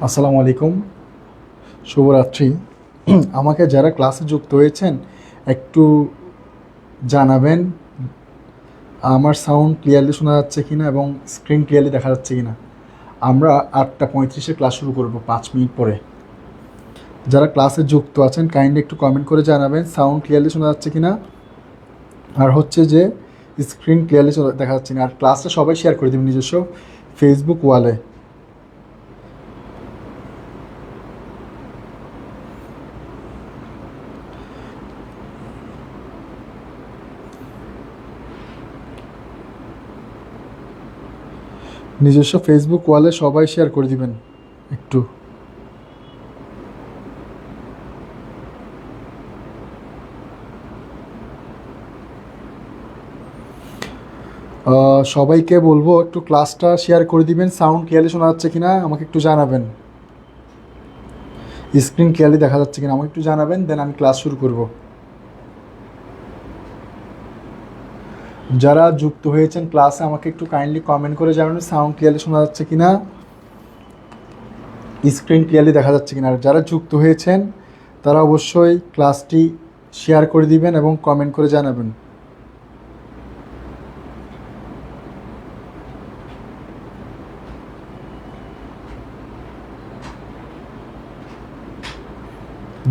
আসসালামু আলাইকুম, শুভরাত্রি। আমাকে যারা ক্লাসে যুক্ত হয়েছেন একটু জানাবেন আমার সাউন্ড ক্লিয়ারলি শোনা যাচ্ছে কিনা এবং স্ক্রিন ক্লিয়ারলি দেখা যাচ্ছে কিনা। আমরা 8:35-এ ক্লাস শুরু করব, 5 মিনিট পরে। যারা ক্লাসে যুক্ত আছেন কাইন্ডলি একটু কমেন্ট করে জানাবেন সাউন্ড ক্লিয়ারলি শোনা যাচ্ছে কিনা, আর হচ্ছে যে স্ক্রিন ক্লিয়ারলি দেখা যাচ্ছে না। আর ক্লাসটা সবাই শেয়ার করে দেবেন নিজস্ব ফেসবুক ওয়ালে। নিজস্ব ফেসবুক ওয়ালে সবাই শেয়ার করে দিবেন একটু। সবাইকে বলবো একটু ক্লাসটা শেয়ার করে দিবেন, সাউন্ড ক্লিয়ারলি শোনা যাচ্ছে কিনা আমাকে একটু জানাবেন, স্ক্রিন ক্লিয়ারলি দেখা যাচ্ছে কিনা আমাকে একটু জানাবেন, দেন আমি ক্লাস শুরু করব। যারা যুক্ত হয়েছেন ক্লাসে আমাকে একটু কাইন্ডলি কমেন্ট করে জানাবেন সাউন্ড ক্লিয়ারলি শোনা যাচ্ছে কিনা, স্ক্রিন ক্লিয়ারলি দেখা যাচ্ছে কিনা। আর যারা যুক্ত হয়েছেন তারা অবশ্যই ক্লাসটি শেয়ার করে দিবেন এবং কমেন্ট করে জানাবেন।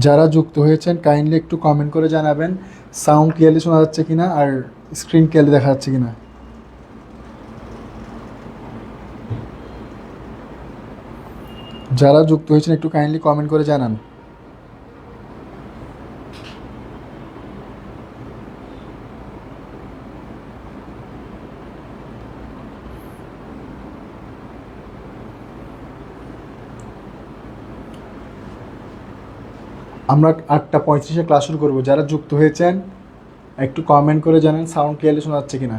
যারা যুক্ত হয়েছেন কাইন্ডলি একটু কমেন্ট করে জানাবেন সাউন্ড ক্লিয়ারলি শোনা যাচ্ছে কিনা আর স্ক্রিন ক্লিয়ারলি দেখা যাচ্ছে কিনা। যারা যুক্ত হয়েছেন একটু কাইন্ডলি কমেন্ট করে জানান। আমরা 8:35-এ ক্লাস শুরু করব। যারা যুক্ত হয়েছেন একটু কমেন্ট করে জানান সাউন্ড ক্লিয়ারলি শোনা যাচ্ছে কিনা।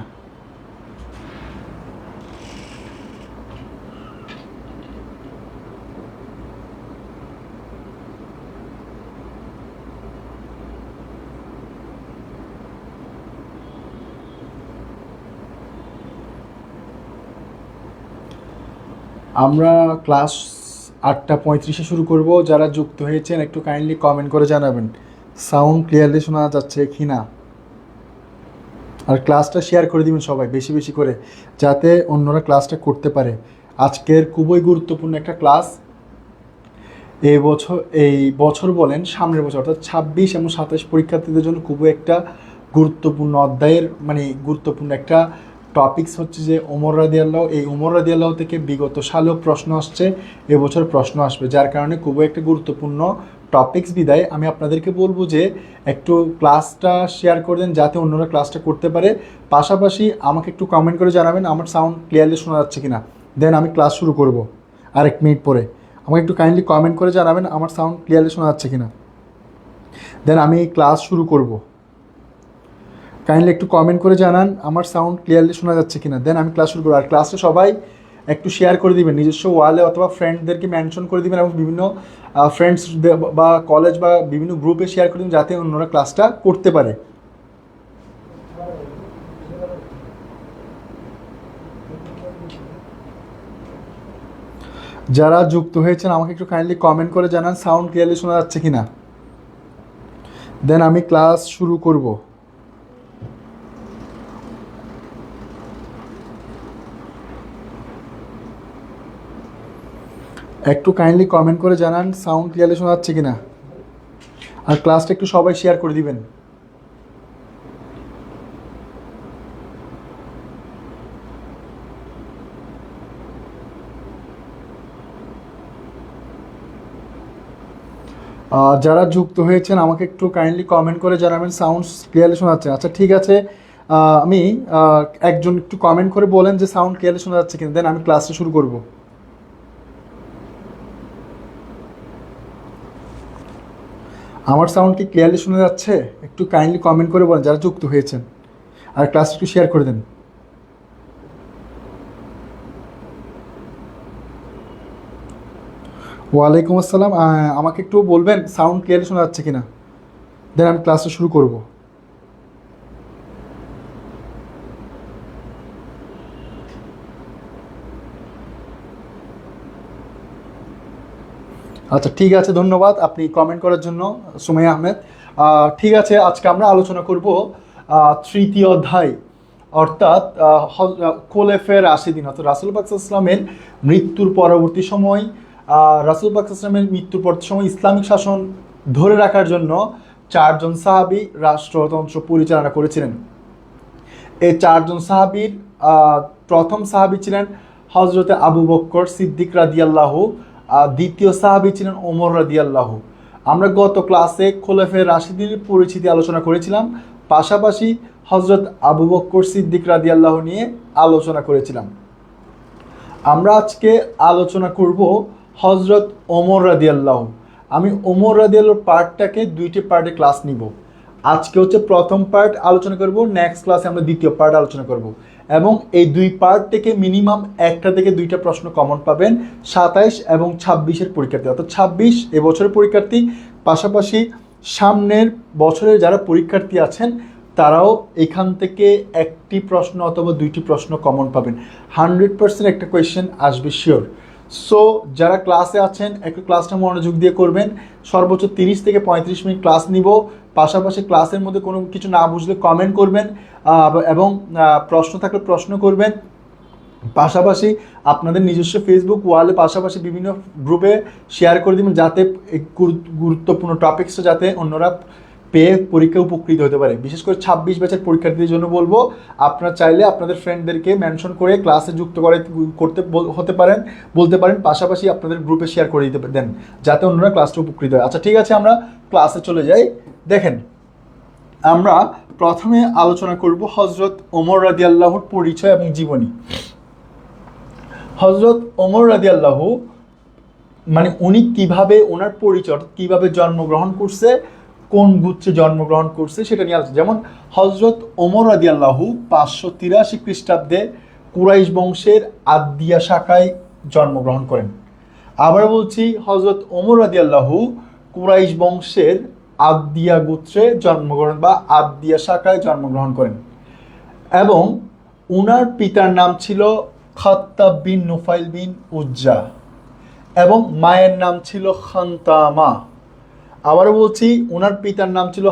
আমরা ক্লাস 8:35-এ শুরু করব। যারা যুক্ত হয়েছেন একটু কাইন্ডলি কমেন্ট করে জানাবেন সাউন্ড ক্লিয়ারলি শোনা যাচ্ছে কি না। আর ক্লাসটা শেয়ার করে দিবেন সবাই বেশি বেশি করে, যাতে অন্যরা ক্লাসটা করতে পারে। আজকের খুবই গুরুত্বপূর্ণ একটা ক্লাস। এই বছর বলেন সামনের বছর অর্থাৎ 26 এবং 27 পরীক্ষার্থীদের জন্য খুবই একটা গুরুত্বপূর্ণ অধ্যায়ের গুরুত্বপূর্ণ একটা টপিকস হচ্ছে যে ওমর রাদিয়াল্লাহু। এই ওমর রাদিয়াল্লাহু থেকে বিগত সালেও প্রশ্ন আসছে, এবছর প্রশ্ন আসবে, যার কারণে খুবই একটা গুরুত্বপূর্ণ টপিকস বিদায় আমি আপনাদেরকে বলবো যে একটু ক্লাসটা শেয়ার করে দেন যাতে অন্যরা ক্লাসটা করতে পারে। পাশাপাশি আমাকে একটু কমেন্ট করে জানাবেন আমার সাউন্ড ক্লিয়ারলি শোনা যাচ্ছে কিনা, দেন আমি ক্লাস শুরু করব আর 1 মিনিট পরে। আমাকে একটু কাইন্ডলি কমেন্ট করে জানাবেন আমার সাউন্ড ক্লিয়ারলি শোনা যাচ্ছে কিনা, দেন আমি ক্লাস শুরু করব। কাইন্ডলি একটু কমেন্ট করে জানান আমার সাউন্ড ক্লিয়ারলি শোনা যাচ্ছে কিনা, দেন আমি ক্লাস শুরু করবো। আর ক্লাসে সবাই একটু শেয়ার করে দিবেন নিজস্ব ওয়ালে অথবা ফ্রেন্ডদেরকে মেনশন করে দিবেন এবং বিভিন্ন ফ্রেন্ডস বা কলেজ বা বিভিন্ন গ্রুপে শেয়ার করে দিবেন যাতে অন্যরা ক্লাসটা করতে পারে। যারা যুক্ত হয়েছেন আমাকে একটু কাইন্ডলি কমেন্ট করে জানান সাউন্ড ক্লিয়ারলি শোনা যাচ্ছে কিনা, দেন আমি ক্লাস শুরু করব। একটু কাইন্ডলি কমেন্ট করে জানান সাউন্ড ক্লিয়ারলি শোনা যাচ্ছে কিনা, আর ক্লাসটা একটু সবাই শেয়ার করে দিবেন। যারা যুক্ত হয়েছেন আমাকে একটু কাইন্ডলি কমেন্ট করে জানাবেন সাউন্ড ক্লিয়ারলি শোনা যাচ্ছে। আচ্ছা ঠিক আছে, আমি একজন একটু কমেন্ট করে বলেন যে সাউন্ড ক্লিয়ারলি শোনা যাচ্ছে কিনা, দেন আমি ক্লাসটা শুরু করব। আমার সাউন্ড কি ক্লিয়ারলি শোনা যাচ্ছে? একটু কাইন্ডলি কমেন্ট করে বলেন যারা যুক্ত হয়েছেন, আর ক্লাসটা একটু শেয়ার করে দেন। ওয়ালাইকুম আসসালাম। আমাকে একটু বলবেন সাউন্ড ক্লিয়ারলি শোনা যাচ্ছে কিনা, দেন আমি ক্লাসটা শুরু করব। আচ্ছা ঠিক আছে, ধন্যবাদ আপনি কমেন্ট করার জন্য সুমাইয়া আহমেদ। ঠিক আছে, আজকে আমরা আলোচনা করব তৃতীয় অধ্যায়, অর্থাৎ খোলেফে রাশিদিন, অর্থাৎ রাসূল পাক সাল্লাল্লাহু আলাইহি ওয়াসাল্লামের মৃত্যুর পরবর্তী সময়, রাসূল পাক সাল্লাল্লাহু আলাইহি ওয়াসাল্লামের মৃত্যুর পরবর্তী সময় ইসলামিক শাসন ধরে রাখার জন্য চারজন সাহাবী রাষ্ট্রতন্ত্র পরিচালনা করেছিলেন। এই চারজন সাহাবীর প্রথম সাহাবী ছিলেন হযরতে আবু বকর সিদ্দিক রাদিয়াল্লাহু, দ্বিতীয় সাহাবী ছিলেন ওমর রাদিয়াল্লাহু। আমরা গত ক্লাসে খোলাফে রাশিদিনের পরিচিতি আলোচনা করেছিলাম, পাশাপাশি হযরত আবু বকর সিদ্দিক রাদিয়াল্লাহু নিয়ে আলোচনা করেছিলাম। আমরা আজকে আলোচনা করব হযরত ওমর রাদিয়াল্লাহু। আমি ওমর রাদিয়াল্লাহুর পার্টটাকে দুইটি পার্টে ক্লাস নিব। আজকে হচ্ছে প্রথম পার্ট আলোচনা করব, নেক্সট ক্লাসে আমরা দ্বিতীয় পার্ট আলোচনা করব, এবং এই দুই পার্ট থেকে মিনিমাম একটা থেকে দুইটা প্রশ্ন কমন পাবেন 27 এবং 26-এর পরীক্ষার্থী, অর্থাৎ 26 এবছরের পরীক্ষার্থী, পাশাপাশি সামনের বছরের যারা পরীক্ষার্থী আছেন তারাও এখান থেকে একটি প্রশ্ন অথবা দুইটি প্রশ্ন কমন পাবেন। 100% একটা কোয়েশ্চেন আসবে শিওর। সো যারা ক্লাসে আছেন একটু ক্লাসটা মনোযোগ দিয়ে করবেন। সর্বোচ্চ 30 থেকে 35 মিনিট ক্লাস নিব, পাশাপাশি ক্লাসের মধ্যে কোনো কিছু না বুঝলে কমেন্ট করবেন এবং প্রশ্ন থাকলে প্রশ্ন করবেন। পাশাপাশি আপনাদের নিজস্ব ফেসবুক ওয়ালে পাশাপাশি বিভিন্ন গ্রুপে শেয়ার করে দেবেন, যাতে গুরুত্বপূর্ণ টপিকসটা যাতে অন্যরা পেয়ে পরীক্ষায় উপকৃত হতে পারে। বিশেষ করে 26 ব্যাচের পরীক্ষার্থীদের জন্য বলবো, আপনারা চাইলে আপনাদের ফ্রেন্ডদেরকে মেনশন করে ক্লাসে যুক্ত করতে বলতে পারেন, পাশাপাশি আপনাদের গ্রুপে শেয়ার করে দিতে দেন, যাতে অন্যরা ক্লাসটা উপকৃত হয়। আচ্ছা ঠিক আছে, আমরা ক্লাসে চলে যাই। দেখেন, আমরা প্রথমে আলোচনা করব হযরত ওমর রাদিয়াল্লাহুর পরিচয় এবং জীবনী। হযরত ওমর রাদিয়াল্লাহু মানে উনি কিভাবে, ওনার পরিচয় কিভাবে জন্মগ্রহণ করছে, কোন গুচ্ছে জন্মগ্রহণ করছে সেটা নিয়ে আলোচনা। যেমন হযরত ওমর রাদিয়াল্লাহু 583 খ্রিস্টাব্দে কুরাইশ বংশের আদিয়া শাখায় জন্মগ্রহণ করেন। আবার বলছি, হযরত ওমর রাদিয়াল্লাহু কুরাইশ বংশের আদিয়া গোত্রে জন্মগ্রহণ বা আদিয়া শাখায় জন্মগ্রহণ করেন, এবং উনার পিতার নাম ছিল খাত্তাব বিন নুফাইল বিন উজ্জা এবং মায়ের নাম ছিল খান্তামা। আবারও বলছি, ওনার পিতার নাম ছিল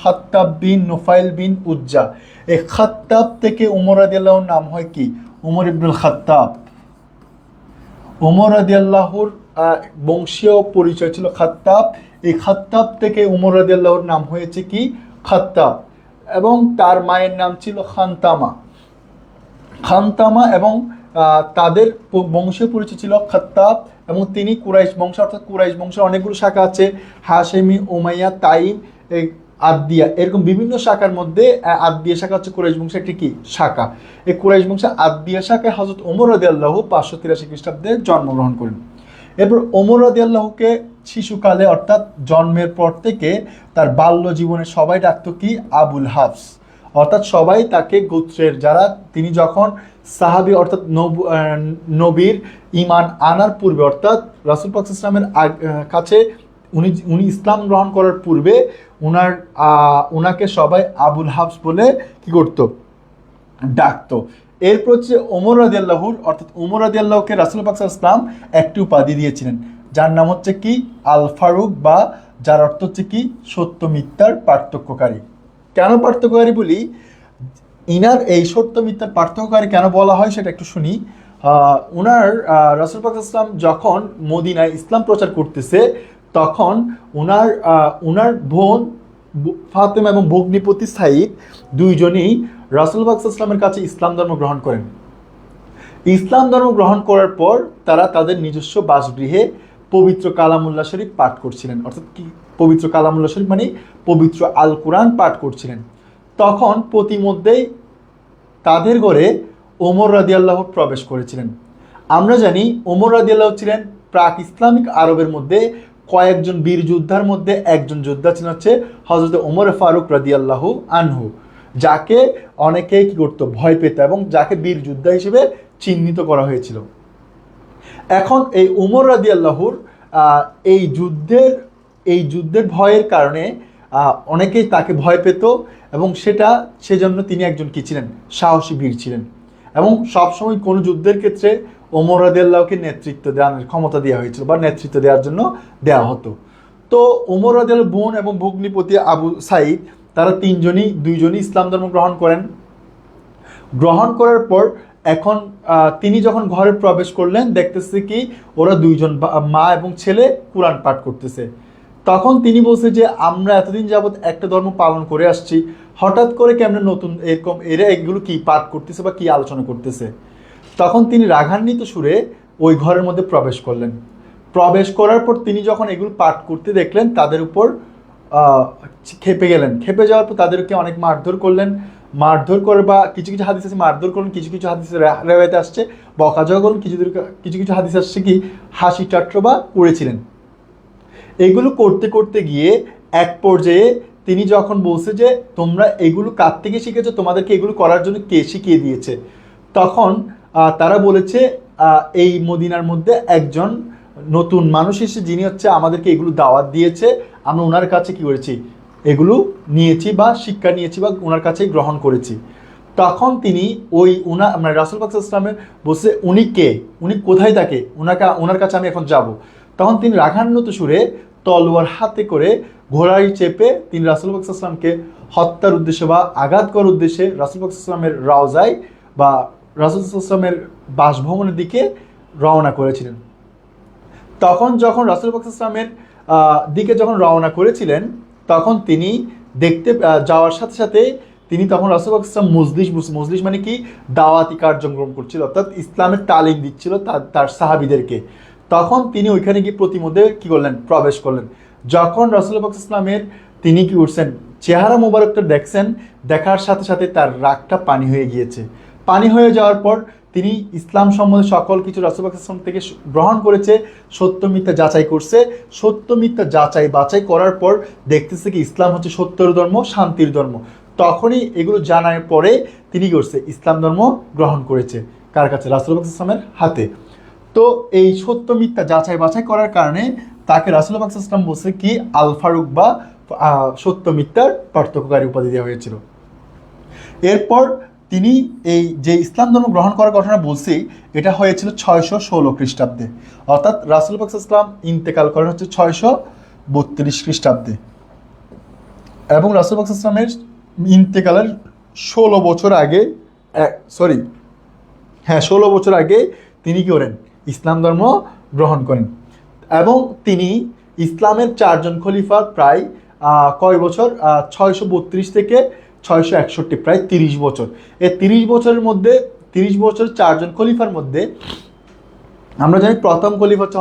খাত্তাব বিন নুফাইল বিন উজ্জা। এই খাত্তাব থেকে ওমর রাদিয়াল্লাহুর নাম হয় কি? ওমর ইবনুল খাত্তাব। ওমর রাদিয়াল্লাহুর বংশীয় পরিচয় ছিল খাত্তাব। এই খাত্তাব থেকে ওমর রাদিয়াল্লাহুর নাম হয়েছে কি? খাত্তাব। এবং তার মায়ের নাম ছিল খান্তামা। খান্তামা এবং তাদের বংশীয় পরিচয় ছিল খাত্তাব, এবং তিনি কুরাইশ বংশ, অর্থাৎ কুরাইশ বংশের অনেকগুলো শাখা আছে, হাশেমি, উমাইয়া, তাইম, আদিয়া, এরকম বিভিন্ন শাখার মধ্যে আদিয়া শাখা হচ্ছে কুরাইশ বংশের একটি কি শাখা। এই কুরাইশ বংশের আদিয়া শাখায় হযরত ওমর রাদিয়াল্লাহু 583 খ্রিস্টাব্দে জন্মগ্রহণ করেন। এরপর ওমর রাদিয়াল্লাহুকে শিশুকালে অর্থাৎ জন্মের পর থেকে তার বাল্য জীবনে সবাই ডাকতো কি? আবুল হাফস, অর্থাৎ সবাই তাকে গোত্রের যারা, তিনি যখন সাহাবী অর্থাৎ নবীর ঈমান আনার পূর্বে, অর্থাৎ রাসূল পাক সাল্লাল্লাহু আলাইহি ওয়াসাল্লামের কাছে উনি ইসলাম গ্রহণ করার পূর্বে ওনাকে সবাই আবুল হাফস বলে কি করতো? ডাকতো। এরপর হচ্ছে ওমর রাদিয়াল্লাহুর, অর্থাৎ ওমর রাদিয়াল্লাহুকে রাসূল পাক সাল্লাল্লাহু আলাইহি ওয়াসাল্লাম একটি উপাধি দিয়েছিলেন, যার নাম হচ্ছে কি? আল ফারুক, বা যার অর্থ হচ্ছে কি? সত্য মিথ্যার পার্থক্যকারী। কেন পার্থক্যকারী বলি? ইনার এই সত্য মিথ্যার পার্থক্যকারী কেন বলা হয় সেটা একটু শুনি। ওনার রাসূল পাক সাল্লাল্লাহু আলাইহি ওয়াসাল্লাম যখন মদিনায় ইসলাম প্রচার করতেছে, তখন ওনার বোন ফাতেমা এবং ভগ্নিপতি সাইদ দুইজনেই রাসূল পাক সাল্লাল্লাহু আলাইহি ওয়াসাল্লামের কাছে ইসলাম ধর্ম গ্রহণ করেন। ইসলাম ধর্ম গ্রহণ করার পর তারা তাদের নিজস্ব বাসগৃহে পবিত্র কালামুল্লাহ শরীফ পাঠ করছিলেন, অর্থাৎ কি? পবিত্র কালামুল্লাহ শরীফ মানে পবিত্র আল কোরআন পাঠ করছিলেন। তখন প্রতিমধ্যেই তাদের ঘরে ওমর রাদিয়াল্লাহু প্রবেশ করেছিলেন। আমরা জানি ওমর রাদিয়াল্লাহু ছিলেন প্রাক ইসলামিক আরবের মধ্যে কয়েকজন বীর যোদ্ধার মধ্যে একজন যোদ্ধা ছিলেন হচ্ছে হযরত ওমর ফারুক রাদিয়াল্লাহু আনহু, যাকে অনেকেই কি করতো? ভয় পেত, এবং যাকে বীর যোদ্ধা হিসেবে চিহ্নিত করা হয়েছিল। এখন এই ওমর রাদিয়াল্লাহুর এই যুদ্ধের ভয়ের কারণে অনেকেই তাকে ভয় পেত, এবং সেজন্য তিনি একজন কি ছিলেন? সাহসী বীর ছিলেন। এবং সবসময় কোনো যুদ্ধের ক্ষেত্রে ওমর রাদিয়াল্লাহুকে নেতৃত্ব দেওয়ার ক্ষমতা দেওয়া হয়েছিল বা নেতৃত্ব দেওয়ার জন্য দেওয়া হতো। তো ওমর রাদিয়াল্লাহু বোন এবং ভগ্নিপতি আবু সাঈদ তারা দুইজনই ইসলাম ধর্ম গ্রহণ করেন। গ্রহণ করার পর এখন তিনি যখন ঘরে প্রবেশ করলেন, দেখতেছে কি ওরা দুইজন মা এবং ছেলে কোরআন পাঠ করতেছে। তখন তিনি বলছে যে আমরা এতদিন যাবৎ একটা ধর্ম পালন করে আসছি, হঠাৎ করে কেমন নতুন এরকম এরা এগুলো কি পাঠ করতেছে বা কি আলোচনা করতেছে। তখন তিনি রাগান্বিত সুরে ওই ঘরের মধ্যে প্রবেশ করলেন। প্রবেশ করার পর তিনি যখন এগুলো পাঠ করতে দেখলেন, তাদের উপর খেপে গেলেন। খেপে যাওয়ার পর তাদেরকে অনেক মারধর করলেন। মারধর করে বা কিছু কিছু হাদিস আছে মারধর করলেন, কিছু কিছু হাদিসে রেওয়ায়েতে আসছে বকাঝকা করলেন, কিছু কিছু হাদিস আসছে কি হাসি ঠাট্টা বা করেছিলেন। এগুলো করতে করতে গিয়ে এক পর্যায়ে তিনি যখন বলছে যে তোমরা এগুলো কার থেকে শিখেছো, তোমাদেরকে এগুলো করার জন্য কে শিখিয়ে দিয়েছে, তখন তারা বলেছে এই মদিনার মধ্যে একজন নতুন মানুষ এসে যিনি হচ্ছে আমাদেরকে এগুলো দাওয়াত দিয়েছে, আমরা ওনার কাছে কি করেছি এগুলো নিয়েছি বা শিক্ষা নিয়েছি বা ওনার কাছেই গ্রহণ করেছি। তখন তিনি মানে রাসূল পাক সাল্লাল্লাহু আলাইহি ওয়াসাল্লামের বলছে উনি কে, উনি কোথায় থাকে, ওনার কাছে আমি এখন যাব। তখন তিনি রাগান্বিত সুরে তলোয়ার হাতে করে ঘোড়ায় চেপে তিনি রাসূল পাক সাল্লাল্লাহু আলাইহি ওয়াসাল্লামকে হত্যার উদ্দেশ্যে বা আঘাত করার উদ্দেশ্যে রাসূল পাক সাল্লাল্লাহু আলাইহি ওয়াসাল্লামের রওজায় বা রাসূল সাল্লাল্লাহু আলাইহি ওয়াসাল্লামের বাসভবনের দিকে রওনা করেছিলেন। তখন যখন রাসূল পাক সাল্লাল্লাহু আলাইহি ওয়াসাল্লামের দিকে যখন রওনা করেছিলেন, তখন তিনি দেখতে যাওয়ার সাথে সাথে তিনি তখন রাসূল পাক সাল্লাল্লাহু আলাইহি ওয়াসাল্লাম মজলিস মানে কি দাওয়াতি কার্যক্রম করছিল, অর্থাৎ ইসলামের তালিম দিচ্ছিল তার সাহাবীদেরকে। তখন তিনি ওইখানে গিয়ে প্রতিমধ্যে কি করলেন, প্রবেশ করলেন। যখন রাসূল পাক সাল্লাল্লাহু আলাইহি ওয়াসাল্লামের তিনি কি করছেন চেহারা মোবারকটা দেখছেন, দেখার সাথে সাথে তার রাগটা পানি হয়ে গিয়েছে। পানি হয়ে যাওয়ার পর তিনি ইসলাম সম্বন্ধে সকল কিছু রাসূল পাক সাল্লাল্লাহু আলাইহি ওয়াসাল্লাম থেকে গ্রহণ করেছে, সত্য মিথ্যা যাচাই করছে। সত্য মিথ্যা যাচাই বাছাই করার পর দেখতেছে কি ইসলাম হচ্ছে সত্যের ধর্ম, শান্তির ধর্ম। তখনই এগুলো জানার পরে তিনি করছে ইসলাম ধর্ম গ্রহণ করেছে। কার কাছে? রাসূল পাক সাল্লাল্লাহু আলাইহি ওয়াসাল্লামের হাতে। তো এই সত্য মিথ্যা যাচাই বাছাই করার কারণে তাকে রাসূল পাক সাল্লাল্লাহু আলাইহি ওয়াসাল্লাম বলছে কি আল ফারুক বা সত্য মিথ্যার পার্থক্যকারী উপাধি দেওয়া হয়েছিল। এরপর তিনি এই যে ইসলাম ধর্ম গ্রহণ করার ঘটনা বলছি, এটা হয়েছিল 616 খ্রিস্টাব্দে, অর্থাৎ রাসূল পাক সাল্লাল্লাহু আলাইহি ওয়াসাল্লাম ইন্তেকাল করেন হচ্ছে 632 খ্রিস্টাব্দে। এবং রাসূল পাক সাল্লাল্লাহু আলাইহি ওয়াসাল্লামের ইন্তেকালের 16 বছর আগে 16 বছর আগে তিনি কি করেন ইসলাম ধর্ম গ্রহণ করেন। এবং তিনি ইসলামের 4 জন খলিফার প্রায় কয় বছর 632 থেকে 661, প্রায় 30 বছর। এই 30 বছরের মধ্যে 30 বছর 4 জন খলিফার মধ্যে আমরা জানি প্রথম খলিফা হচ্ছে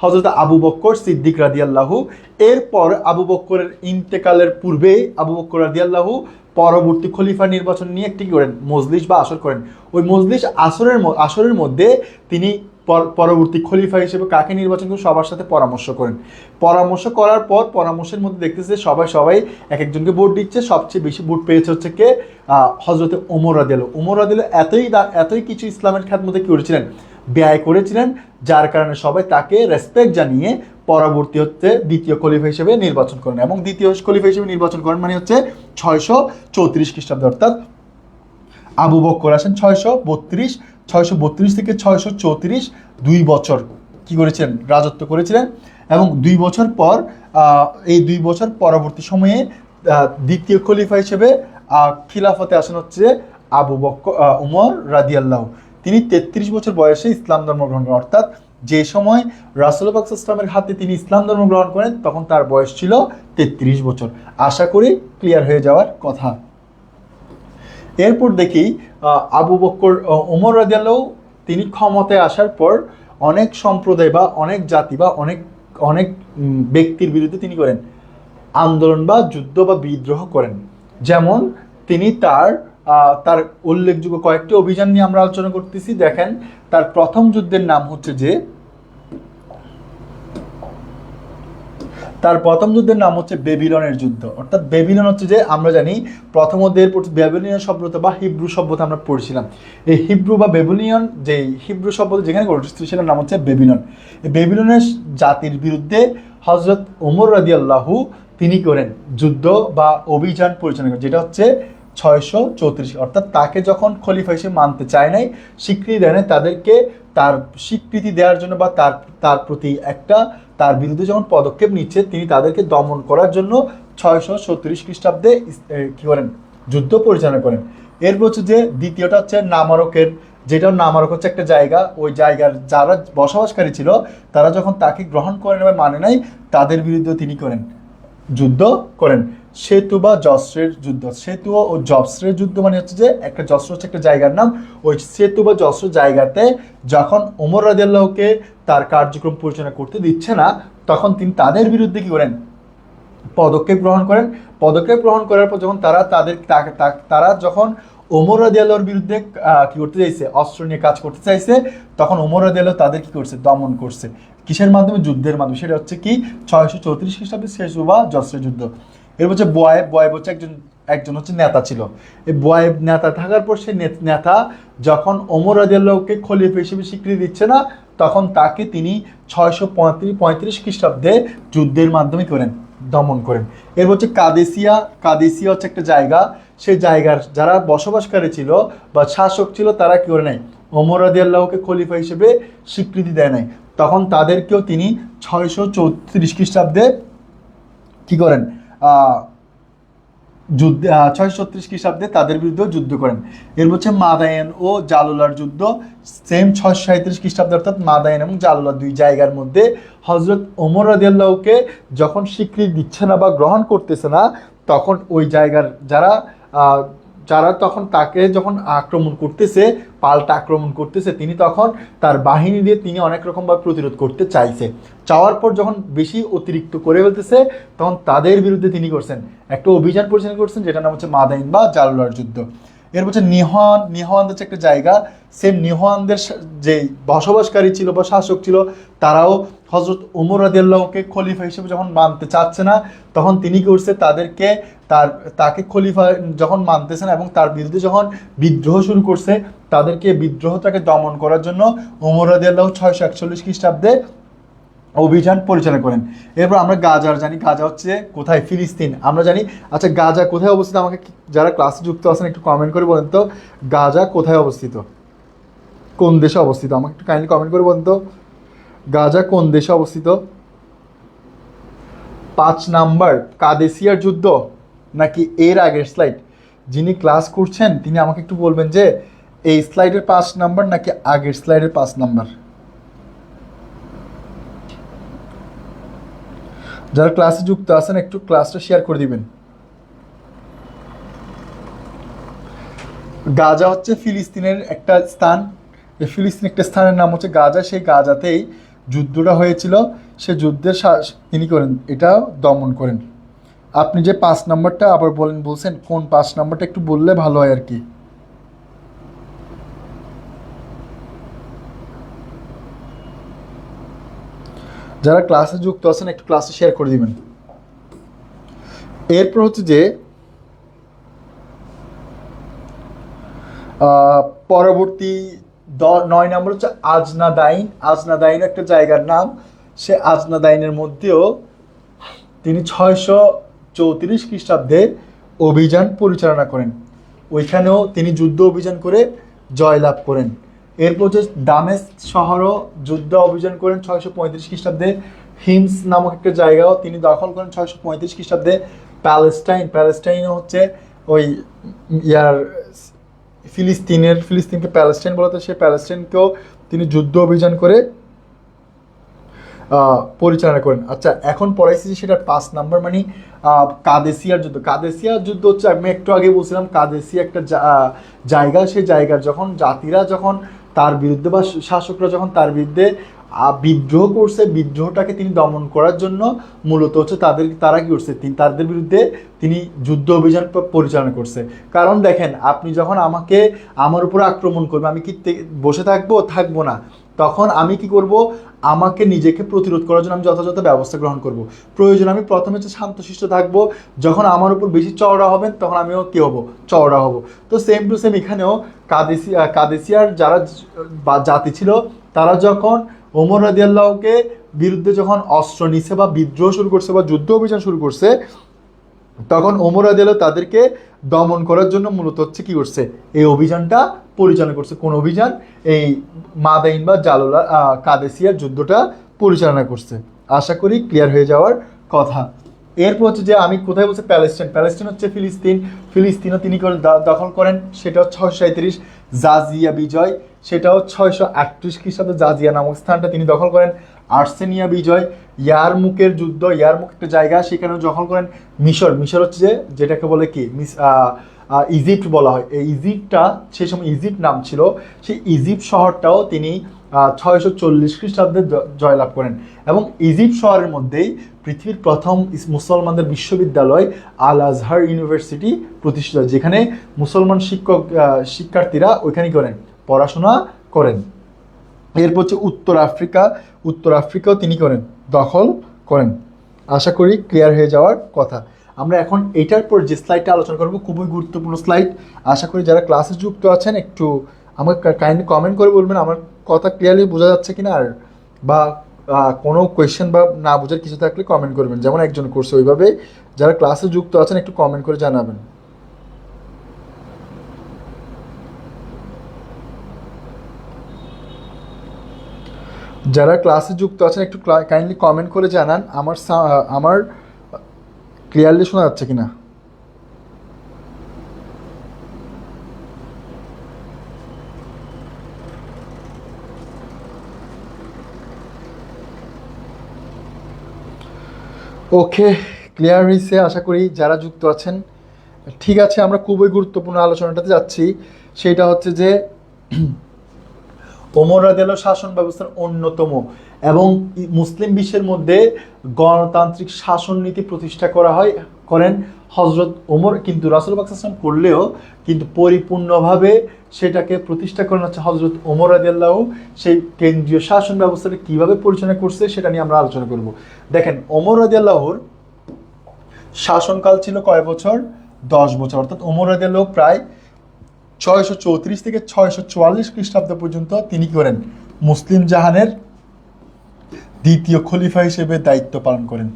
হযরত আবু বকর সিদ্দিক রাদিয়াল্লাহু। এরপর আবু বকরের ইন্তেকালের পূর্বে আবু বকর রাদিয়াল্লাহু পরবর্তী খলিফা নির্বাচন নিয়ে একটি করেন মজলিস বা আসর করেন। ওই মজলিস আসরের মধ্যে তিনি পরবর্তী খলিফা হিসেবে কাকে নির্বাচন করেন সবার সাথে পরামর্শ করেন। পরামর্শ করার পর পরামর্শের মধ্যে দেখতেছে সবাই এক একজনকে ভোট দিচ্ছে। সবচেয়ে বেশি ভোট পেয়েছে হচ্ছে কে হযরত ওমর রাদিয়াল্লাহু। ওমর রাদিয়াল্লাহু এতই কিছু ইসলামের খেদমতে করেছিলেন, ব্যয় করেছিলেন, যার কারণে সবাই তাকে রেসপেক্ট জানিয়ে পরবর্তী হচ্ছে দ্বিতীয় খলিফা হিসেবে নির্বাচন করেন। এবং দ্বিতীয় খলিফা হিসেবে নির্বাচন করেন মানে হচ্ছে 634 খ্রিস্টাব্দে, অর্থাৎ আবু বকর আসেন 632 থেকে 634, 2 বছর কি করেছিলেন রাজত্ব করেছিলেন। এবং 2 বছর পর এই 2 বছর পরবর্তী সময়ে দ্বিতীয় খলিফা হিসেবে খিলাফতে আসেন হচ্ছে আবু বকর ওমর রাদিয়াল্লাহু। তিনি 33 বছর বয়সে ইসলাম ধর্ম গ্রহণ করেন, অর্থাৎ যে সময় রাসূল পাক সাল্লাল্লাহু আলাইহি ওয়াসাল্লামের হাতে তিনি ইসলাম ধর্ম গ্রহণ করেন তখন তার বয়স ছিল 33 বছর। আশা করি ক্লিয়ার হয়ে যাওয়ার কথা। এরপর দেখি আবু বকর ওমর রাদিয়াল্লাহু তিনি ক্ষমতায় আসার পর অনেক সম্প্রদায় বা অনেক জাতি বা অনেক ব্যক্তির বিরুদ্ধে তিনি করেন আন্দোলন বা যুদ্ধ বা বিদ্রোহ করেন। যেমন তিনি তার উল্লেখযোগ্য কয়েকটি অভিযান নিয়ে আমরা আলোচনা করতেছি। দেখেন তার প্রথম যুদ্ধের নাম হচ্ছে বেবিলনের যুদ্ধ। অর্থাৎ বেবিলন হচ্ছে যে আমরা জানি প্রথম অধ্যায়ের ব্যাবিলনীয় সভ্যতা বা হিব্রু সভ্যতা আমরা পড়ছিলাম। এই হিব্রু বা বেবিলনিয়ন যে হিব্রু সভ্যতা যেখানে গঠিত সেটার নাম হচ্ছে বেবিলন। এই বেবিলনের জাতির বিরুদ্ধে হযরত ওমর রাদিয়াল্লাহু তিনি করেন যুদ্ধ বা অভিযান পরিচালনা করেন, যেটা হচ্ছে 634, অর্থাৎ তাকে যখন খলিফা হিসেবে মানতে চায় নাই, স্বীকৃতি দেয় নাই, তাদেরকে তার স্বীকৃতি দেওয়ার জন্য বা তার প্রতি একটা তার বিরুদ্ধে যখন পদক্ষেপ নিচ্ছে, তিনি তাদেরকে দমন করার জন্য 637 খ্রিস্টাব্দে কি করেন, যুদ্ধ পরিচালনা করেন। এরপর হচ্ছে যে দ্বিতীয়টা হচ্ছে নামারকের, যেটা নামারক হচ্ছে একটা জায়গা, ওই জায়গার যারা বসবাসকারী ছিল তারা যখন তাকে গ্রহণ করেন বা মানে নাই, তাদের বিরুদ্ধে তিনি করেন যুদ্ধ করেন। সেতু বা জসরের যুদ্ধ, সেতু ও জসরের যুদ্ধ মানে হচ্ছে যে একটা জসর হচ্ছে একটা জায়গার নাম, ওই সেতু বা জসর জায়গাতে যখন ওমর রাদিয়াল্লাহুকে তার কার্যক্রম পরিচালনা করতে দিচ্ছে না, তখন তিনি তাদের বিরুদ্ধে কি করেন, পদক্ষেপ গ্রহণ করেন। পদক্ষেপ গ্রহণ করার পর যখন তারা যখন ওমর রাদিয়াল্লাহুর বিরুদ্ধে কি করতে চাইছে, অস্ত্র নিয়ে কাজ করতে চাইছে, তখন ওমর রাদিয়াল্লাহু তাদের কি করছে, দমন করছে। কিসের মাধ্যমে? যুদ্ধের মাধ্যমে। সেটা হচ্ছে কি 634 খ্রিস্টাব্দে সেতু বা জসরের যুদ্ধ। এর হচ্ছে বয়েব হচ্ছে একজন হচ্ছে নেতা ছিল। এই বয়েব নেতা থাকার পর সে নেতা যখন ওমর রাদিয়াল্লাহুকে খলিফা হিসেবে স্বীকৃতি দিচ্ছে না, তখন তাকে তিনি 635 খ্রিস্টাব্দে যুদ্ধের মাধ্যমে করেন, দমন করেন। এর হচ্ছে কাদেসিয়া। কাদেসিয়া হচ্ছে একটা জায়গা, সেই জায়গার যারা বসবাসকারী ছিল বা শাসক ছিল, তারা কি করে নাই, ওমর রাদিয়াল্লাহুকে খলিফা হিসেবে স্বীকৃতি দেয় নাই, তখন তাদেরকেও তিনি 634 খ্রিস্টাব্দে কি করেন, যুদ্ধে 636 খ্রিস্টাব্দে তাদের বিরুদ্ধেও যুদ্ধ করেন। এর হচ্ছে মাদায়েন ও জালুলার যুদ্ধ, সেম 637 খ্রিস্টাব্দে, অর্থাৎ মাদায়েন এবং জালুলা দুই জায়গার মধ্যে হজরত ওমর রাদিয়াল্লাহুকে যখন স্বীকৃতি দিচ্ছে না বা গ্রহণ করতেছে না, তখন ওই জায়গার যারা তখন তাকে যখন আক্রমণ করতেছে, পাল্টা আক্রমণ করতেছে, তিনি তখন তার বাহিনী দিয়ে তিনি অনেক রকমভাবে প্রতিরোধ করতে চাইছে। চাওয়ার পর যখন বেশি অতিরিক্ত করে ফেলতেছে, তখন তাদের বিরুদ্ধে তিনি করছেন একটা অভিযান পরিচালনা করছেন, যেটার নাম হচ্ছে মাদাইন বা জালুলার যুদ্ধ। এর হচ্ছে নিহওয়ান হচ্ছে একটা জায়গা, সেম নিহওয়ানদের যে বসবাসকারী ছিল বা শাসক ছিল, তারাও হজরত ওমর রাদিয়াল্লাহুকে খলিফা হিসেবে যখন মানতে চাচ্ছে না, তখন তিনি করছে তাদেরকে তাকে খলিফা যখন মানতেছে না এবং তার বিরুদ্ধে যখন বিদ্রোহ শুরু করছে, তাদেরকে বিদ্রোহটাকে দমন করার জন্য ওমর রাদিয়াল্লাহু 641 খ্রিস্টাব্দে অভিযান পরিচালনা করেন। এরপর আমরা গাজার জানি, গাজা হচ্ছে কোথায়, ফিলিস্তিন আমরা জানি। আচ্ছা, গাজা কোথায় অবস্থিত? আমাকে যারা ক্লাসে যুক্ত আছেন একটু কমেন্ট করে বলেন তো, গাজা কোথায় অবস্থিত, কোন দেশে অবস্থিত? আমাকে একটু কাইন্ডলি কমেন্ট করে বলেন তো, গাজা কোন দেশে অবস্থিত? 5 নাম্বার কাদেসিয়ার যুদ্ধ নাকি এর আগের স্লাইড? যিনি ক্লাস করছেন তিনি আমাকে একটু বলবেন যে এই স্লাইডের 5 নাম্বার নাকি আগের স্লাইডের 5 নাম্বার। যারা ক্লাসে যুক্ত আছেন একটু ক্লাসটা শেয়ার করে দিবেন। গাজা হচ্ছে ফিলিস্তিনের একটা স্থান, এই ফিলিস্তিন একটা স্থানের নাম হচ্ছে গাজা, সেই গাজাতেই যুদ্ধটা হয়েছিল। সে যুদ্ধের তিনি করেন, এটা দমন করেন। আপনি যে 5 নম্বরটা আবার বলছেন, কোন 5 নম্বরটা একটু বললে ভালো হয় আর কি। যারা ক্লাসে যুক্ত আছেন একটু ক্লাসে শেয়ার করে দিবেন। এরপর হচ্ছে যে পরবর্তী 9 নম্বর হচ্ছে আজনাদাইন। আজনাদাইন একটা জায়গার নাম, সে আজনাদাইনের মধ্যেও তিনি 634 খ্রিস্টাব্দে অভিযান পরিচালনা করেন, ওইখানেও তিনি যুদ্ধ অভিযান করে জয়লাভ করেন। এরপর হচ্ছে দামেস্ক শহরও যুদ্ধ অভিযান করেন 635 খ্রিস্টাব্দে। হিমস নামক একটা জায়গাও তিনি দখল করেন 635 খ্রিস্টাব্দে। প্যালেস্টাইনও হচ্ছে ওই ফিলিস্তিনকে প্যালেস্টাইন বলতে, সেই প্যালেস্টাইনকেও তিনি যুদ্ধ অভিযান করে পরিচালনা করেন। আচ্ছা, এখন পড়াইছি সেটার 5 নাম্বার মানে কাদেসিয়ার যুদ্ধ। কাদেসিয়ার যুদ্ধ হচ্ছে, আমি একটু আগে বলছিলাম কাদেসিয়া একটা জায়গা, সেই জায়গার যখন জাতিরা যখন তার বিরুদ্ধে বা শাসকরা যখন তার বিরুদ্ধে বিদ্রোহ করছে, বিদ্রোহটাকে তিনি দমন করার জন্য মূলত হচ্ছে তারা কি করছে, তাদের বিরুদ্ধে তিনি যুদ্ধ অভিযান পরিচালনা করছে। কারণ দেখেন, আপনি যখন আমার উপর আক্রমণ করবে, আমি কি বসে থাকবো না, তখন আমি কি করব, আমাকে নিজেকে প্রতিরোধ করার জন্য আমি যথাযথ ব্যবস্থা গ্রহণ করব। প্রয়োজন আমি প্রথমে হচ্ছে শান্তশিষ্ট থাকবো, যখন আমার উপর বেশি চওড়া হবেন তখন আমিও কি হব, চওড়া হব। তো সেম টু সেম এখানেও কাদেসিয়ার যারা জাতি ছিল, তারা যখন ওমর রাদিয়াল্লাহুকে বিরুদ্ধে যখন অস্ত্র নিছে বা বিদ্রোহ শুরু করছে বা যুদ্ধ অভিযান শুরু করছে, তখন ওমর রাদিয়াল্লাহু তাদেরকে দমন করার জন্য মূলত হচ্ছে কি করছে, এই অভিযানটা পরিচালনা করছে। কোন অভিযান? এই মাদাইন বা জালুলা কাদেসিয়ার যুদ্ধটা পরিচালনা করছে। আশা করি ক্লিয়ার হয়ে যাওয়ার কথা। এরপর হচ্ছে যে আমি কোথায় বলছি, প্যালেস্টাইন। প্যালেস্টাইন হচ্ছে ফিলিস্তিন। ফিলিস্তিনও তিনি দখল করেন, সেটাও 637 জাজিয়া বিজয়, সেটাও 638 খ্রিস্টাব্দে জাজিয়া নামক স্থানটা তিনি দখল করেন। আর্সেনিয়া বিজয়, ইয়ারমুকের যুদ্ধ, ইয়ারমুক একটা জায়গা, সেখানেও দখল করেন। মিশর, মিশর হচ্ছে যে যেটাকে বলে কি ইজিপ্ট বলা হয়, এই ইজিপ্টটা সেই সময় ইজিপ্ট নাম ছিল, সেই ইজিপ্ট শহরটাও তিনি 640 খ্রিস্টাব্দে জয়লাভ করেন। এবং ইজিপ্ট শহরের মধ্যেই পৃথিবীর প্রথম মুসলমানদের বিশ্ববিদ্যালয় আল আজহার ইউনিভার্সিটি প্রতিষ্ঠিত, যেখানে মুসলমান শিক্ষার্থীরা ওইখানে করেন, পড়াশোনা করেন। এরপর হচ্ছে উত্তর আফ্রিকা, উত্তর আফ্রিকাও তিনি করেন, দখল করেন। আশা করি ক্লিয়ার হয়ে যাওয়ার কথা। আমরা এখন এটার পর যে স্লাইডটা আলোচনা করব, খুবই গুরুত্বপূর্ণ স্লাইড। আশা করি যারা ক্লাসে যুক্ত আছেন একটু আমাকে কাইন্ডলি কমেন্ট করে বলবেন আমার কথা ক্লিয়ারলি বোঝা যাচ্ছে কিনা, আর বা কোনো কোয়েশ্চেন বা না বোঝার কিছু থাকলে কমেন্ট করবেন, যেমন একজন করছে ওইভাবে। যারা ক্লাসে যুক্ত আছেন একটু কমেন্ট করে জানাবেন। যারা ক্লাসে যুক্ত আছেন একটু কাইন্ডলি কমেন্ট করে জানান আমার ক্লিয়ারলি শোনা যাচ্ছে কিনা। ওকে, ক্লিয়ার হয়েছে আশা করি যারা যুক্ত আছেন। ঠিক আছে, আমরা খুবই গুরুত্বপূর্ণ আলোচনাটাতে যাচ্ছি। সেটা হচ্ছে যে ওমর রাদিয়াল্লাহু শাসন ব্যবস্থার অন্যতম এবং মুসলিম বিশ্বের মধ্যে গণতান্ত্রিক শাসন নীতি প্রতিষ্ঠা করেন হজরত ওমর। কিন্তু রাসূল পাক সাল্লাল্লাহু আলাইহি ওয়াসাল্লাম করলেও কিন্তু পরিপূর্ণভাবে সেটাকে প্রতিষ্ঠা করেন হচ্ছে হজরত ওমর রাদিয়াল্লাহু। সেই কেন্দ্রীয় শাসন ব্যবস্থাটা কীভাবে পরিচালনা করছে সেটা নিয়ে আমরা আলোচনা করব। দেখেন, ওমর রাদিয়াল্লাহুর শাসনকাল ছিল কয় বছর? 10 বছর। অর্থাৎ ওমর রাদিয়াল্লাহু প্রায় 634 থেকে 644 খ্রিস্টাব্দ পর্যন্ত তিনি করেন মুসলিম জাহানের দ্বিতীয় খলিফা হিসেবে দায়িত্ব পালন করেন।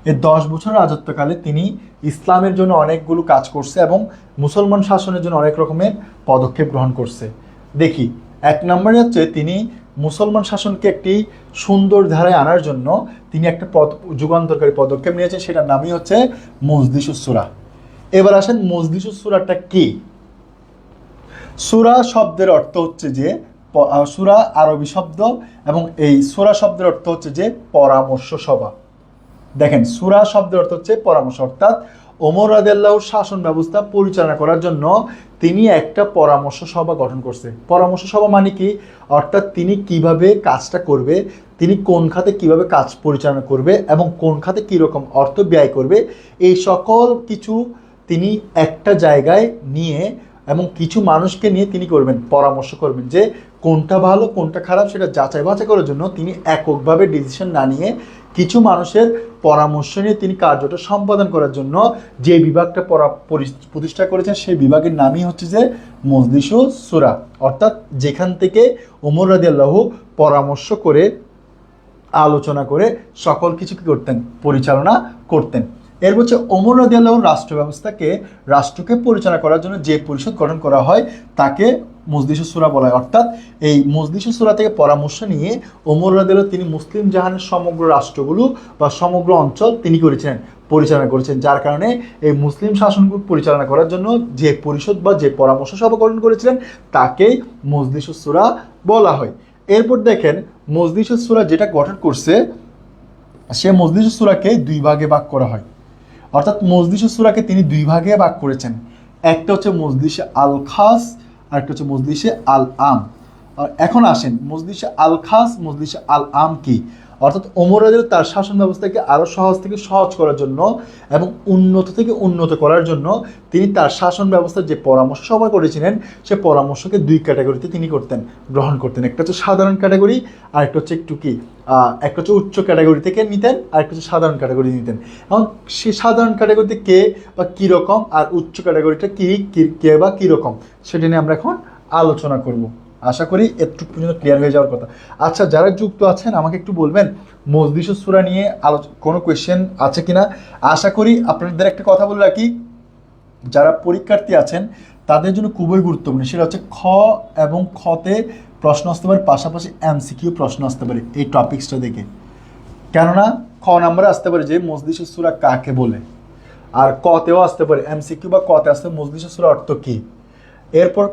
এই 10 বছর রাজত্বকালে তিনি ইসলামের জন্য অনেকগুলো কাজ করছে এবং মুসলমান শাসনের জন্য অনেক রকমের পদক্ষেপ গ্রহণ করছে। দেখি, 1 নম্বরে হচ্ছে তিনি মুসলমান শাসনকে একটি সুন্দর ধারায় আনার জন্য তিনি একটা যুগান্তরকারী পদক্ষেপ নিয়েছেন, সেটার নামই হচ্ছে মজলিসুস সূরা। এবার আসেন, মজলিসুস সূরাটা কি? সূরা শব্দের অর্থ হচ্ছে যে সূরা আরবি শব্দ, এবং এই সূরা শব্দের অর্থ হচ্ছে যে পরামর্শ সভা। দেখেন, সূরা শব্দের অর্থ হচ্ছে পরামর্শ, অর্থাৎ ওমর রাদিয়াল্লাহুর শাসন ব্যবস্থা পরিচালনা করার জন্য তিনি একটা পরামর্শ সভা গঠন করছে। পরামর্শ সভা মানে কি? অর্থাৎ তিনি কিভাবে কাজটা করবে, তিনি কোন খাতে কিভাবে কাজ পরিচালনা করবে এবং কোন খাতে কীরকম অর্থ ব্যয় করবে, এই সকল কিছু তিনি একটা জায়গায় নিয়ে এবং কিছু মানুষকে নিয়ে তিনি করবেন, পরামর্শ করবেন যে কোনটা ভালো কোনটা খারাপ সেটা যাচাই বাছাই করার জন্য তিনি এককভাবে ডিসিশন না নিয়ে কিছু মানুষের পরামর্শ নিয়ে তিনি কার্যটা সম্পাদন করার জন্য যে বিভাগটা প্রতিষ্ঠা করেছেন সেই বিভাগের নামই হচ্ছে যে মজলিসুস সূরা। অর্থাৎ যেখান থেকে ওমর রাদিয়াল্লাহু পরামর্শ করে আলোচনা করে সকল কিছু কী করতেন? পরিচালনা করতেন। এর হচ্ছে ওমর রাদিয়াল্লাহুর রাষ্ট্রকে পরিচালনা করার জন্য যে পরিষদ গঠন করা হয় তাকে মজলিসুস সূরা বলা হয়। অর্থাৎ এই মজলিসুস সূরা থেকে পরামর্শ নিয়ে ওমর রাদিয়াল্লাহু তিনি মুসলিম জাহানের সমগ্র রাষ্ট্রগুলো বা সমগ্র অঞ্চল তিনি পরিচালনা করেছেন, যার কারণে এই মুসলিম শাসনগুলো পরিচালনা করার জন্য যে পরিষদ বা যে পরামর্শ সভা গঠন করেছিলেন তাকেই মজলিসুস সূরা বলা হয়। এরপর দেখেন, মজলিসুস সূরা যেটা গঠন করছে সে মজলিসুস সূরাকে 2 ভাগে ভাগ করা হয়। অর্থাৎ মজলিসুস সূরাকে তিনি 2 ভাগে ভাগ করেছেন। একটা হচ্ছে মজলিসে আল খাস আর একটা হচ্ছে মজলিসে আল আম। এখন আসেন, মজলিসে আল খাস মজলিসে আল আম কি? অর্থাৎ ওমর রাদিয়াল্লাহু তার শাসন ব্যবস্থাকে আরও সহজ থেকে সহজ করার জন্য এবং উন্নত থেকে উন্নত করার জন্য তিনি তার শাসন ব্যবস্থার যে পরামর্শ সভা করেছিলেন সে পরামর্শকে 2 ক্যাটাগরিতে তিনি গ্রহণ করতেন। একটা হচ্ছে সাধারণ ক্যাটাগরি, আর একটা হচ্ছে একটা হচ্ছে উচ্চ ক্যাটাগরি থেকে নিতেন, আর একটা হচ্ছে সাধারণ ক্যাটাগরি নিতেন। এখন সে সাধারণ ক্যাটাগরিতে কে বা কীরকম আর উচ্চ ক্যাটাগরিটা কে বা কীরকম সেটা নিয়ে আমরা এখন আলোচনা করব। আশা করি এতটুকু পর্যন্ত ক্লিয়ার হয়ে যাওয়ার কথা। আচ্ছা, যারা যুক্ত আছেন আমাকে একটু বলবেন মজলিসুস সূরা নিয়ে কোনো কোয়েশ্চেন আছে কিনা। আশা করি আপনাদের একটা কথা বলে রাখি, যারা পরীক্ষার্থী আছেন তাদের জন্য খুবই গুরুত্বপূর্ণ, সেটা হচ্ছে খ এবং খতে প্রশ্ন আসতে পারে, পাশাপাশি এমসিকিউ প্রশ্ন আসতে পারে এই টপিক্সটা দেখে। কেননা খ নাম্বারে আসতে পারে যে মজলিসুস সূরা কাকে বলে, আর কতেও আসতে পারে এমসিকিউ বা কতে আসতে পারে মজলিসুস সূরা অর্থ কী। এরপর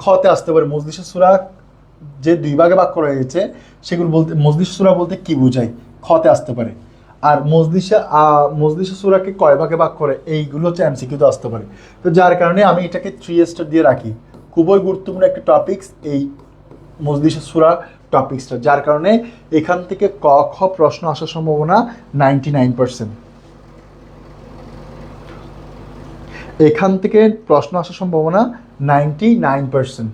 খতে আসতে পারে মজলিসুস সূরা যে দুই ভাগে ভাগ করা হয়েছে সেগুলো বলতে মজলিসুস সূরা বলতে কি বোঝায়, খতে আসতে পারে। আর মজলিসুস সূরাকে কয় ভাগে ভাগ করে এইগুলো হচ্ছে এমসিকিউতে আসতে পারে। তো যার কারণে আমি এটাকে 3 স্টার দিয়ে রাখি, খুবই গুরুত্বপূর্ণ একটা টপিকস এই মজলিসুস সূরা টপিক্সটা, যার কারণে এখান থেকে ক খ প্রশ্ন আসার সম্ভাবনা 99%। এখান থেকে প্রশ্ন আসার সম্ভাবনা 99%।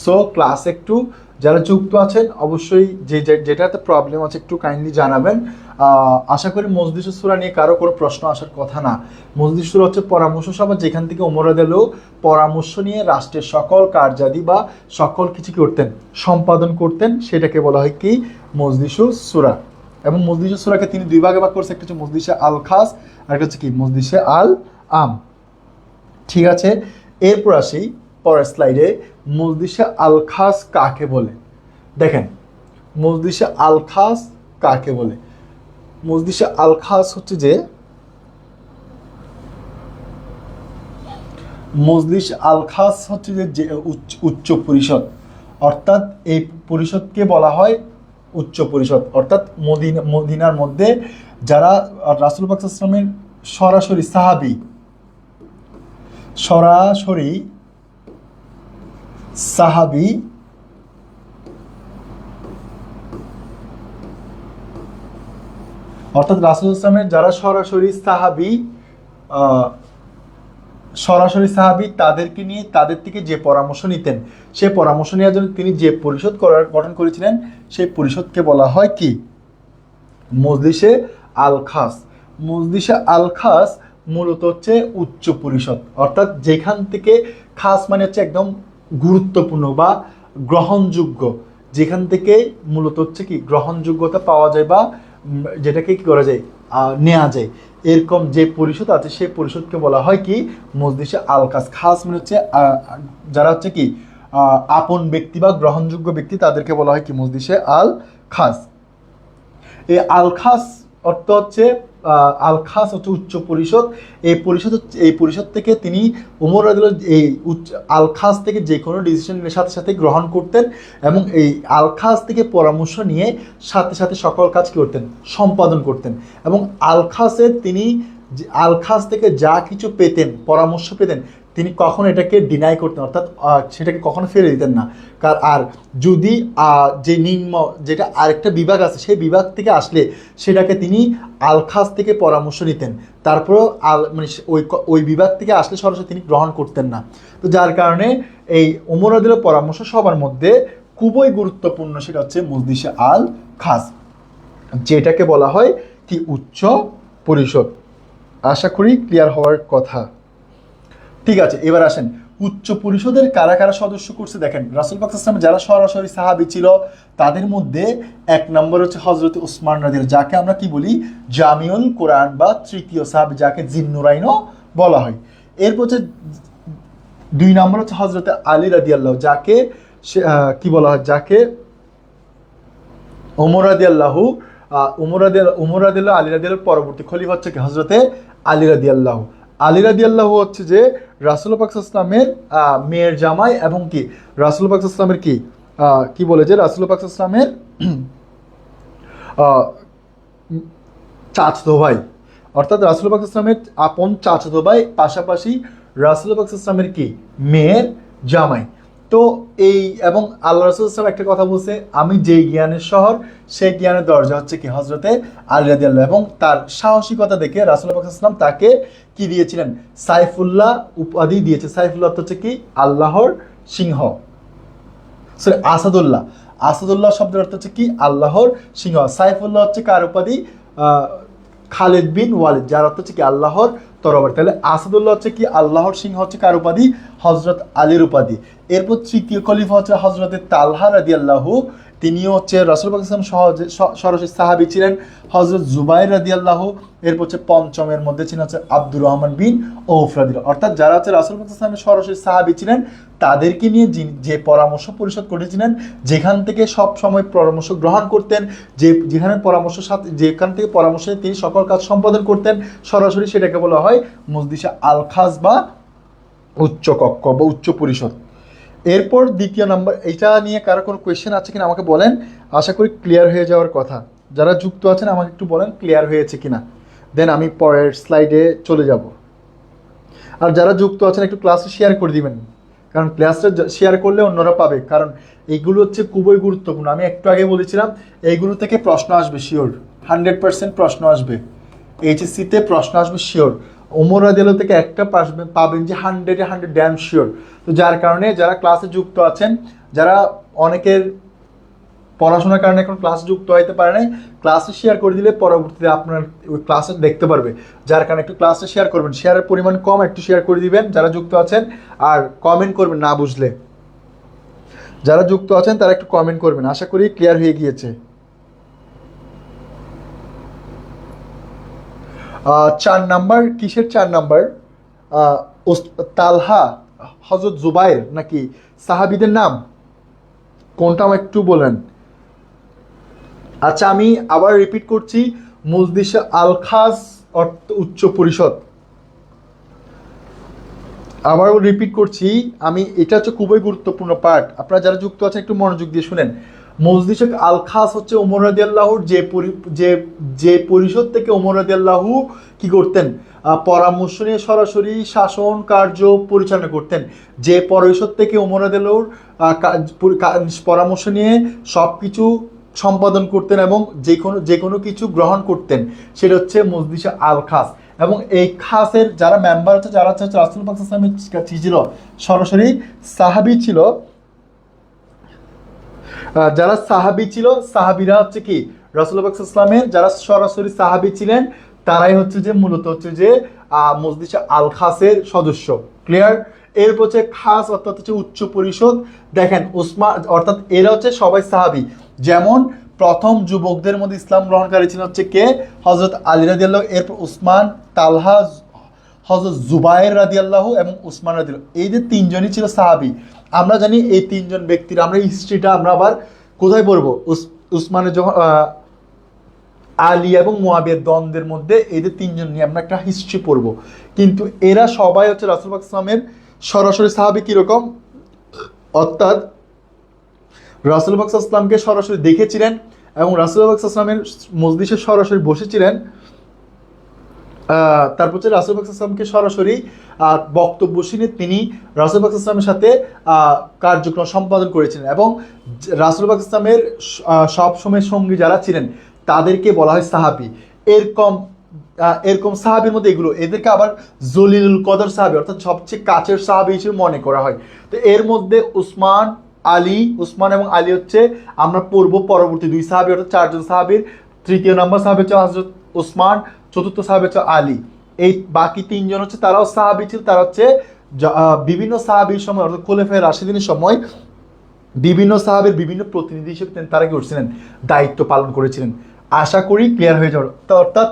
সো ক্লাস একটু যারা যুক্ত আছেন অবশ্যই যেটাতে প্রবলেম আছে একটু কাইন্ডলি জানাবেন। আশা করি মজলিসুস সূরা নিয়ে কারো কোনো প্রশ্ন আসার কথা না। মজলিসুস সূরা হচ্ছে পরামর্শ সভা, যেখান থেকে ওমর রাদিয়াল্লাহু পরামর্শ নিয়ে রাষ্ট্রের সকল কার্যাদি বা সকল কিছু করতেন, সম্পাদন করতেন, সেটাকে বলা হয় কি মজলিসুস সূরা। এবং মজলিসুস সূরাকে তিনি দুই ভাগে ভাগ করছে, একটা হচ্ছে মজলিসে আল খাস আর একটা হচ্ছে কি মজলিসে আল আম। ঠিক আছে, এরপর আসি পরের স্লাইডে, মজলিসে আল খাস কাকে বলে। দেখেন মজলিসে আল খাস কাকে বলে। মজলিসে আল খাস হচ্ছে যে মজলিস আল খাস হচ্ছে যে উচ্চ পরিষদ, অর্থাৎ এই পরিষদকে বলা হয় উচ্চ পরিষদ। অর্থাৎ মদিনার মধ্যে যারা রাসূল পাক সাল্লাল্লাহু আলাইহি ওয়াসাল্লামের সরাসরি সাহাবী, সাহাবী অর্থাৎ রাসূল ইসলামের যারা সরাসরি সাহাবী তাদেরকে নিয়ে তাদের থেকে যে পরামর্শ নিতেন, সেই পরামর্শ নেওয়ার জন্য তিনি যে পরিষদ গঠন করেছিলেন সেই পরিষদকে বলা হয় কি মজলিসে আল খাস। মজলিসে আল খাস মূলত হচ্ছে উচ্চ পরিষদ, অর্থাৎ যেখান থেকে খাস মানে হচ্ছে একদম গুরুত্বপূর্ণ বা গ্রহণযোগ্য, যেখান থেকে মূলত হচ্ছে কি গ্রহণযোগ্যতা পাওয়া যায় বা যেটাকে কি করা যায় নেওয়া যায়, এরকম যে পরিষদ আছে সেই পরিষদকে বলা হয় কি মজলিসে আল খাস। খাস মানে হচ্ছে যারা হচ্ছে কি আপন ব্যক্তি বা গ্রহণযোগ্য ব্যক্তি, তাদেরকে বলা হয় কি মজলিসে আল খাস। এই আল খাস অর্থ হচ্ছে আল খাস হচ্ছে উচ্চ পরিষদ। এই পরিষদ থেকে তিনি ওমর রাদিয়াল্লাহু এই আল খাস থেকে যে কোনো ডিসিশনের সাথে সাথে গ্রহণ করতেন এবং এই আল খাস থেকে পরামর্শ নিয়ে সাথে সাথে সকল কাজ করতেন, সম্পাদন করতেন। এবং আল খাস থেকে যা কিছু পেতেন, পরামর্শ পেতেন, তিনি কখনো এটাকে ডিনাই করতেন, অর্থাৎ সেটাকে কখনো ফেলে দিতেন না। আর যদি যে যেটা আরেকটা বিভাগ আছে সেই বিভাগ থেকে আসলে সেটাকে তিনি আল খাস থেকে পরামর্শ নিতেন, তারপরেও মানে ওই বিভাগ থেকে আসলে সরাসরি তিনি গ্রহণ করতেন না। তো যার কারণে এই ওমর রাদিয়াল্লাহু পরামর্শ সবার মধ্যে খুবই গুরুত্বপূর্ণ, সেটা হচ্ছে মজলিসে আল খাস, যেটাকে বলা হয় কি উচ্চ পরিষদ। আশা করি ক্লিয়ার হওয়ার কথা। ঠিক আছে, এবার আসেন উচ্চ পরিষদের কারা কারা সদস্য করছে। দেখেন রাসূল পাক সাল্লাল্লাহু আলাইহি ওয়াসাল্লাম যারা সরাসরি সাহাবী ছিল তাদের মধ্যে এক নম্বর হচ্ছে হযরত উসমান রাদিয়াল্লাহু, যাকে আমরা কি বলি জামিউল কোরআন বা তৃতীয় সাহাবী, যাকে জিন্নুরাইনও বলা হয়। এরপর হচ্ছে 2 নম্বর হচ্ছে হযরত আলী রাদিয়াল্লাহু, যাকে কি বলা হয়, যাকে ওমর রাদিয়াল্লাহু আলী রাদিয়াল্লাহু পরবর্তী খলিফা হচ্ছে কি হযরতে আলী রাদিয়াল্লাহু। আলী রাদিয়াল্লাহু হচ্ছে যে রাসূল পাক সাল্লাল্লাহু আলাইহি ওয়াসাল্লামের মেয়ের জামাই এবং কি রাসূল পাক সাল্লাল্লাহু আলাইহি ওয়াসাল্লামের কি বলে যে রাসূল পাক সাল্লাল্লাহু আলাইহি ওয়াসাল্লামের চাচাতো ভাই, অর্থাৎ রাসূল পাক সাল্লাল্লাহু আলাইহি ওয়াসাল্লামের আপন চাচাতো ভাই, পাশাপাশি রাসূল পাক সাল্লাল্লাহু আলাইহি ওয়াসাল্লামের কি মেয়ের জামাই। তো এই এবং আল্লাহ রাসূল সাল্লাল্লাহু আলাইহি ওয়াসাল্লাম একটা কথা বলছে, আমি যেই জ্ঞানের শহর সেই জ্ঞানের দরজা হচ্ছে কি হযরতে আলী রাদিয়াল্লাহু। এবং তার সাহসিকতা দেখে রাসূল পাক সাল্লাল্লাহু আলাইহি ওয়াসাল্লাম তাকে কি দিয়েছিলেন, সাইফুল্লাহ উপাধি দিয়েছে। সাইফুল্লাহ হচ্ছে কি আল্লাহর সিংহ, সরি আসাদুল্লাহ শব্দের অর্থ হচ্ছে কি আল্লাহর সিংহ। সাইফুল্লাহ হচ্ছে কার উপাধি, খালিদ বিন ওয়ালিদ, যার অর্থ হচ্ছে কি আল্লাহর তরবারি। তাহলে আসাদুল্লাহ হচ্ছে কি আল্লাহর সিংহ হচ্ছে কার উপাধি? হজরত আলীর উপাধি। এরপর তৃতীয় খলিফা হচ্ছে হজরতে তালহা রাদিয়াল্লাহু, তিনিও হচ্ছে রাসূল পাক সাল্লাল্লাহু আলাইহি ওয়াসাল্লাম সরাসরি সাহাবী ছিলেন, হজরত জুবাইর রাদিয়াল্লাহু। এরপর হচ্ছে পঞ্চমের মধ্যে ছিলেন হচ্ছে আব্দুর রহমান বিন আউফ রাদিয়াল্লাহু। অর্থাৎ যারা হচ্ছে রাসূল পাক সাল্লাল্লাহু আলাইহি ওয়াসাল্লামের সরাসরি সাহাবী ছিলেন, তাদেরকে নিয়ে যে পরামর্শ পরিষদ করেছিলেন, যেখান থেকে সব সময় পরামর্শ গ্রহণ করতেন, যেখানে যেখান থেকে পরামর্শে তিনি সকল কাজ সম্পাদন করতেন সরাসরি, সেটাকে বলা হয় মজলিসে আল খাস বা উচ্চ কক্ষ বা উচ্চ পরিষদ। এরপর দ্বিতীয় নাম্বার, এটা নিয়ে কারো কোনো কোয়েশ্চেন আছে কিনা আমাকে বলেন। আশা করি ক্লিয়ার হয়ে যাওয়ার কথা। যারা যুক্ত আছেন আমাকে একটু বলেন ক্লিয়ার হয়েছে কিনা, দেন আমি পরের স্লাইডে চলে যাব। আর যারা যুক্ত আছেন একটু ক্লাসে শেয়ার করে দিবেন, কারণ ক্লাসটা শেয়ার করলে অন্যরা পাবে, কারণ এইগুলো হচ্ছে খুবই গুরুত্বপূর্ণ। আমি একটু আগে বলেছিলাম এইগুলো থেকে প্রশ্ন আসবে শিওর, 100% প্রশ্ন আসবে, এইচএসসিতে প্রশ্ন আসবে শিওর। ওমর রাদিয়াল্লাহু থেকে একটা পাবেন যে 100 ড্যাম শিওর। তো যার কারণে যারা ক্লাসে যুক্ত আছেন, যারা অনেকের পড়াশোনার কারণে এখন ক্লাসে যুক্ত হইতে পারে নাই, ক্লাসে শেয়ার করে দিলে পরবর্তীতে আপনার ওই ক্লাসে দেখতে পারবে। যার কারণে একটু ক্লাসে শেয়ার করবেন, শেয়ারের পরিমাণ কম, একটু শেয়ার করে দিবেন যারা যুক্ত আছেন, আর কমেন্ট করবেন না বুঝলে। যারা যুক্ত আছেন তারা একটু কমেন্ট করবেন। আশা করি ক্লিয়ার হয়ে গিয়েছে। 4 নাম্বার, কিসের 4 নাম্বার? তালহা, হযরত জুবাইর নাকি সাহাবীদের নাম কোনটা আমার একটু বলেন। আচ্ছা, আমি আবার রিপিট করছি, মজলিসে আল খাস অর্থ উচ্চ পরিষদ। আবারও রিপিট করছি আমি, এটা হচ্ছে খুবই গুরুত্বপূর্ণ পার্ট। আপনারা যারা যুক্ত আছেন একটু মনোযোগ দিয়ে শুনেন। মজলিসে আল খাস হচ্ছে ওমর রাদিয়াল্লাহুর যে পরিষদ থেকে ওমর রাদিয়াল্লাহু কি করতেন, পরামর্শ নিয়ে সরাসরি শাসন কার্য পরিচালনা করতেন। যে পরিষদ থেকে ওমর রাদিয়াল্লাহুর পরামর্শ নিয়ে সব কিছু সম্পাদন করতেন এবং যে কোনো কিছু গ্রহণ করতেন, সেটা হচ্ছে মজলিসে আল খাস। এবং এই খাসের যারা মেম্বার হচ্ছে, যারা হচ্ছে রাসূল পাক সাল্লাল্লাহু আলাইহি ওয়াসাল্লামের ছিল সরাসরি সাহাবী ছিল, যারা সাহাবী ছিল, সাহাবীরা হচ্ছে কি রাসূল পাক সাল্লাল্লাহু আলাইহি ওয়াসাল্লামের যারা সরাসরি সাহাবী ছিলেন, তারাই হচ্ছে যে মূলত হচ্ছে যে মজলিসে আল খাসের সদস্য। ক্লিয়ার? এরপর হচ্ছে খাস অর্থাৎ হচ্ছে উচ্চ পরিষদ। দেখেন উসমান, অর্থাৎ এরা হচ্ছে সবাই সাহাবী। যেমন প্রথম যুবকদের মধ্যে ইসলাম গ্রহণকারী ছিলেন হচ্ছে কে? হযরত আলী রাদিয়াল্লাহু, এরপর উসমান, তালহা, হযরত জুবাইর রাদিয়াল্লাহু এবং উসমান রাদিয়াল্লাহু। এই যে তিনজনই ছিল সাহাবী। আমরা জানি এই তিনজন ব্যক্তির আমরা হিস্ট্রিটা আমরা আবার কোথায় পড়বো? উসমানের যখন আলী এবং মুয়াবিয়ার দ্বন্দ্বের মধ্যে এদের তিনজন নিয়ে আমরা একটা হিস্ট্রি পড়বো। কিন্তু এরা সবাই হচ্ছে রাসূল পাক সাল্লাল্লাহু আলাইহি ওয়াসাল্লামের সরাসরি সাহাবী। কীরকম? অর্থাৎ রাসূল পাক সাল্লাল্লাহু আলাইহি ওয়াসাল্লামকে সরাসরি দেখেছিলেন এবং রাসূল পাক সাল্লাল্লাহু আলাইহি ওয়াসাল্লামের মজলিসে সরাসরি বসেছিলেন। তারপর হচ্ছে রাসূল পাক সাল্লাল্লাহু আলাইহি ওয়াসাল্লামকে সরাসরি বক্তব্য শুনে তিনি রাসূল পাক সাল্লাল্লাহু আলাইহি ওয়াসাল্লামের সাথে কার্যক্রম সম্পাদন করেছিলেন। এবং রাসূল পাক সাল্লাল্লাহু আলাইহি ওয়াসাল্লামের সবসময় সঙ্গী যারা ছিলেন তাদেরকে বলা হয় সাহাবী। এরকম সাহাবীর মধ্যে এগুলো, এদেরকে আবার জলিলুল কদর সাহাবী অর্থাৎ সবচেয়ে কাছের সাহাবী হিসেবে মনে করা হয়। তো এর মধ্যে উসমান এবং আলী হচ্ছে আমরা পড়ব পরবর্তী 2 সাহাবী, অর্থাৎ 4 জন সাহাবীর। তৃতীয় নম্বর সাহাবী হচ্ছে হযরত উসমান, চতুর্থ সাহাবী হচ্ছে আলী। এই বাকি 3 জন হচ্ছে তারাও সাহাবী ছিল। তারা হচ্ছে বিভিন্ন সাহাবীর সময় অর্থাৎ খোলাফায়ে রাশিদিনের সময় বিভিন্ন সাহাবীর বিভিন্ন প্রতিনিধি হিসেবে তারা কি করছিলেন, দায়িত্ব পালন করেছিলেন। আশা করি ক্লিয়ার হয়ে যাবে। অর্থাৎ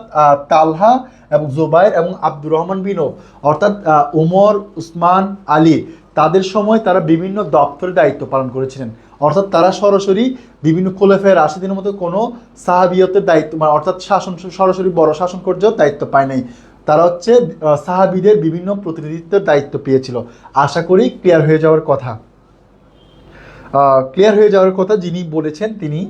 তালহা এবং জুবাইর এবং আব্দুর রহমান বিন আউফ, অর্থাৎ ওমর, উসমান, আলী, তাদের সময় তারা বিভিন্ন দপ্তরে দায়িত্ব পালন করেছিলেন। অর্থাৎ তারা সরাসরি বিভিন্ন খোলাফায়ে রাশিদিনের মতো কোনো সাহাবিয়তের দায়িত্ব অর্থাৎ সরাসরি বড় শাসন পর্যায়ের দায়িত্ব পায় নাই। তারা হচ্ছে সাহাবিদের বিভিন্ন প্রতিনিধিত্বের দায়িত্ব পেয়েছিল। আশা করি ক্লিয়ার হয়ে যাওয়ার কথা। যিনি বলেছেন তিনি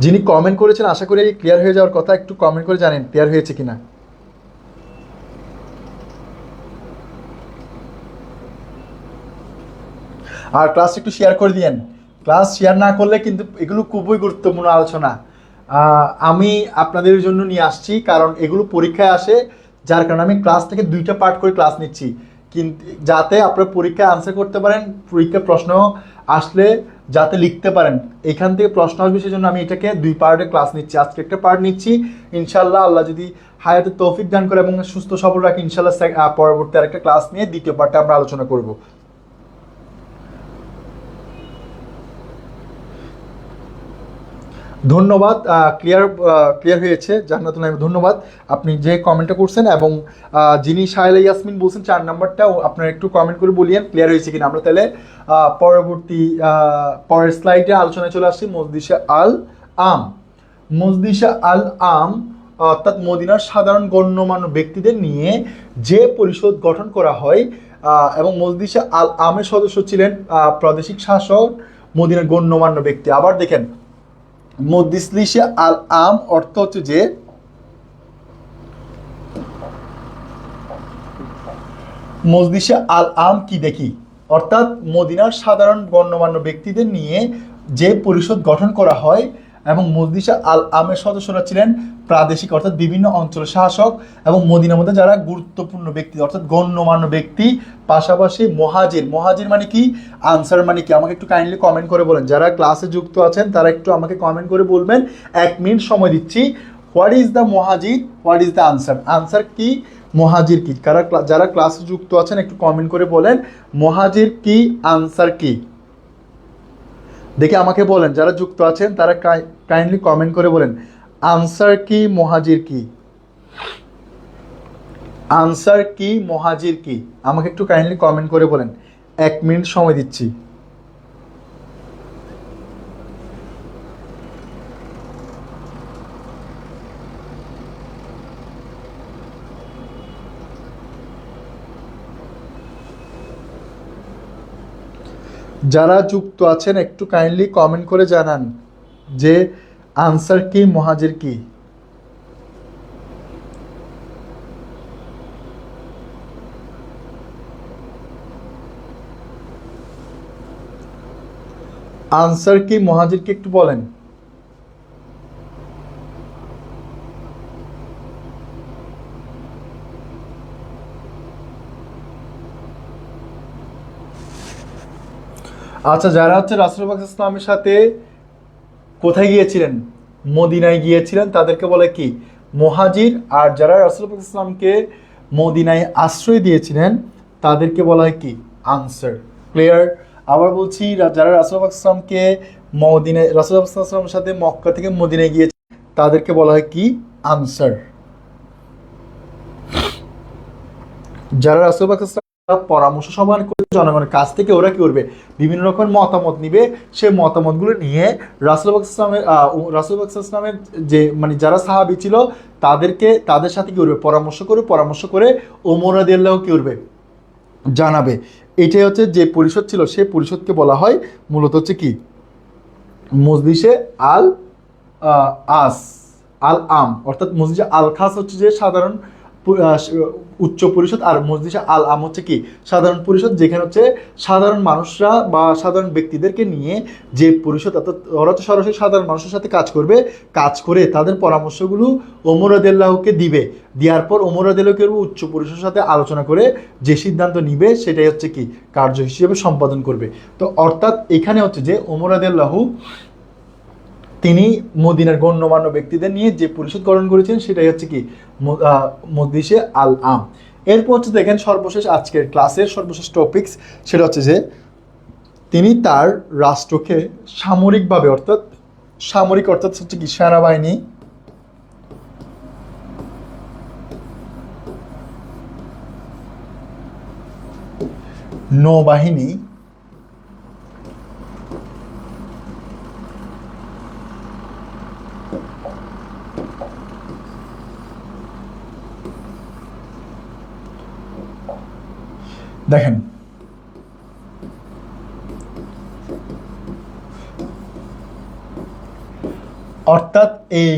যিনি কমেন্ট করেছেন, আশা করি ক্লিয়ার হয়ে যাওয়ার কথা। একটু কমেন্ট করে জানেন ক্লিয়ার হয়েছে কিনা। আর ক্লাস একটু শেয়ার করে দিয়েন। ক্লাস শেয়ার না করলে কিন্তু এগুলো খুবই গুরুত্বপূর্ণ আলোচনা আমি আপনাদের জন্য নিয়ে আসছি, কারণ এগুলো পরীক্ষায় আসে। যার কারণে আমি ক্লাস থেকে 2টা পার্ট করে ক্লাস নিচ্ছি। কিন্তু যাতে আপনার পরীক্ষায় আনসার করতে পারেন, পরীক্ষার প্রশ্ন আসলে যাতে লিখতে পারেন, এখান থেকে প্রশ্ন আসবে, সেই জন্য আমি এটাকে 2 পার্টে ক্লাস নিচ্ছি। আজকে একটা পার্ট নিচ্ছি, ইনশাল্লাহ আল্লাহ যদি হায়াতে তৌফিক দান করে এবং সুস্থ সবল রাখি, ইনশাল্লাহ পরবর্তী আরেকটা ক্লাস নিয়ে দ্বিতীয় পার্টে আমরা আলোচনা করব। ধন্যবাদ, ক্লিয়ার হয়েছে জান্নাতুল নাইম, ধন্যবাদ আপনি যে কমেন্টটা করছেন। এবং যিনি শায়লা ইয়াসমিন বলছেন 4 নাম্বারটা, আপনারা একটু কমেন্ট করে বলিয়েন ক্লিয়ার হয়েছে কিনা। আমরা তাহলে পরবর্তী পরের স্লাইডে আলোচনায় চলে আসছি। মজলিসে আল আম, মজলিসে আল আম অর্থাৎ মদিনার সাধারণ গণ্যমান্য ব্যক্তিদের নিয়ে যে পরিষদ গঠন করা হয়, এবং মজলিসে আল আমের সদস্য ছিলেন প্রাদেশিক শাসক, মদিনার গণ্যমান্য ব্যক্তি। আবার দেখেন, মজলিসে আল আম অর্থ হচ্ছে যে মজলিসে আল আম কি দেখি, অর্থাৎ মদিনার সাধারণ গণ্যমান্য ব্যক্তিদের নিয়ে যে পরিষদ গঠন করা হয়, এবং মজলিসে আল আমের সদস্যরা ছিলেন প্রাদেশিক অর্থাৎ বিভিন্ন অঞ্চলের শাসক, এবং মদিনার মধ্যে যারা গুরুত্বপূর্ণ ব্যক্তি অর্থাৎ গণ্যমান্য ব্যক্তি, পাশাপাশি মুহাজির। মুহাজির মানে কি, আনসার মানে কি, আমাকে একটু কাইন্ডলি কমেন্ট করে বলেন। যারা ক্লাসে যুক্ত আছেন তারা একটু আমাকে কমেন্ট করে বলবেন। 1 মিনিট সময় দিচ্ছি। হোয়াট ইজ দ্য মুহাজির, হোয়াট ইজ দ্য আনসার, আনসার কি, মুহাজির কি। যারা ক্লাসে যুক্ত আছেন একটু কমেন্ট করে বলেন মুহাজির কি, আনসার কি। দেখে আমাকে বলেন, যারা যুক্ত আছেন তারা কাইন্ডলি কমেন্ট করে বলেন আনসার কি, মুহাজির কি, আনসার কি, মুহাজির কি। আমাকে একটু কাইন্ডলি কমেন্ট করে বলেন। 1 মিনিট সময় দিচ্ছি। যারা যুক্ত আছেন একটু কাইন্ডলি কমেন্ট করে জানান যে আনসার কি, মুহাজির কি। আনসার কি, মুহাজির কি একটু বলেন। আচ্ছা, যারা হচ্ছে রাসূলুল্লাহ সাল্লাল্লাহু আলাইহি ওয়াসাল্লামের সাথে কোথায় গিয়েছিলেন, মদিনায় গিয়েছিলেন, তাদেরকে বলে কি, মুহাজির। আর যারা রাসূলুল্লাহ সাল্লাল্লাহু আলাইহি ওয়াসাল্লামকে মদিনায় আশ্রয় দিয়েছিলেন তাদেরকে বলা হয় কি, আনসার। ক্লিয়ার? আবার বলছি, যারা রাসূলুল্লাহ সাল্লাল্লাহু আলাইহি ওয়াসাল্লামকে মদিনায়, রাসূলুল্লাহ সাল্লাল্লাহু আলাইহি ওয়াসাল্লামের সাথে মক্কা থেকে মদিনায় গিয়েছে, তাদেরকে বলা হয় কি, আনসার। যারা রাসূলুল্লাহ সাল্লাল্লাহু আলাইহি ওয়াসাল্লাম পরামর্শ সভা করে জনগণের কাছ থেকে ওরা কি করবে, বিভিন্ন রকম মতামত নিবে, সেই মতামতগুলো নিয়ে রাসূলুল্লাহ সাল্লাল্লাহু আলাইহি ওয়াসাল্লামের যে মানে যারা সাহাবী ছিল তাদের সাথে কি করবে, পরামর্শ করে ওমর রাদিয়াল্লাহু কি করবে, জানাবে। এটাই হচ্ছে যে পরিষদ ছিল, সেই পরিষদকে বলা হয় মূলত হচ্ছে কি, মজলিসে আল আল আম, অর্থাৎ মজলিসে আল খাস হচ্ছে যে সাধারণ উচ্চ পরিষদ, আর মজলিসে আল আম হচ্ছে কি, সাধারণ পরিষদ, যেখানে হচ্ছে সাধারণ মানুষরা বা সাধারণ ব্যক্তিদেরকে নিয়ে যে পরিষদ, অর্থাৎ ওরা তো সরাসরি সাধারণ মানুষের সাথে কাজ করে তাদের পরামর্শগুলো ওমর রাদিয়াল্লাহুকে দিবে। দেওয়ার পর ওমর রাদিয়াল্লাহু উচ্চ পরিষদের সাথে আলোচনা করে যে সিদ্ধান্ত নিবে সেটাই হচ্ছে কি, কার্য হিসেবে সম্পাদন করবে। তো অর্থাৎ এখানে হচ্ছে যে ওমর রাদিয়াল্লাহু তিনি মদিনার গণ্যমান্য ব্যক্তিদের নিয়ে যে পরিষদ গঠন করেছেন সেটাই হচ্ছে কি, মজলিসে আল আম। এরপর হচ্ছে দেখেন সর্বশেষ আজকের ক্লাসের সর্বশেষ টপিকস, সেটা হচ্ছে যে তিনি তার রাষ্ট্রকে সামরিকভাবে অর্থাৎ হচ্ছে কি, সেনাবাহিনী, নৌবাহিনী, দেখেন অর্থাৎ এই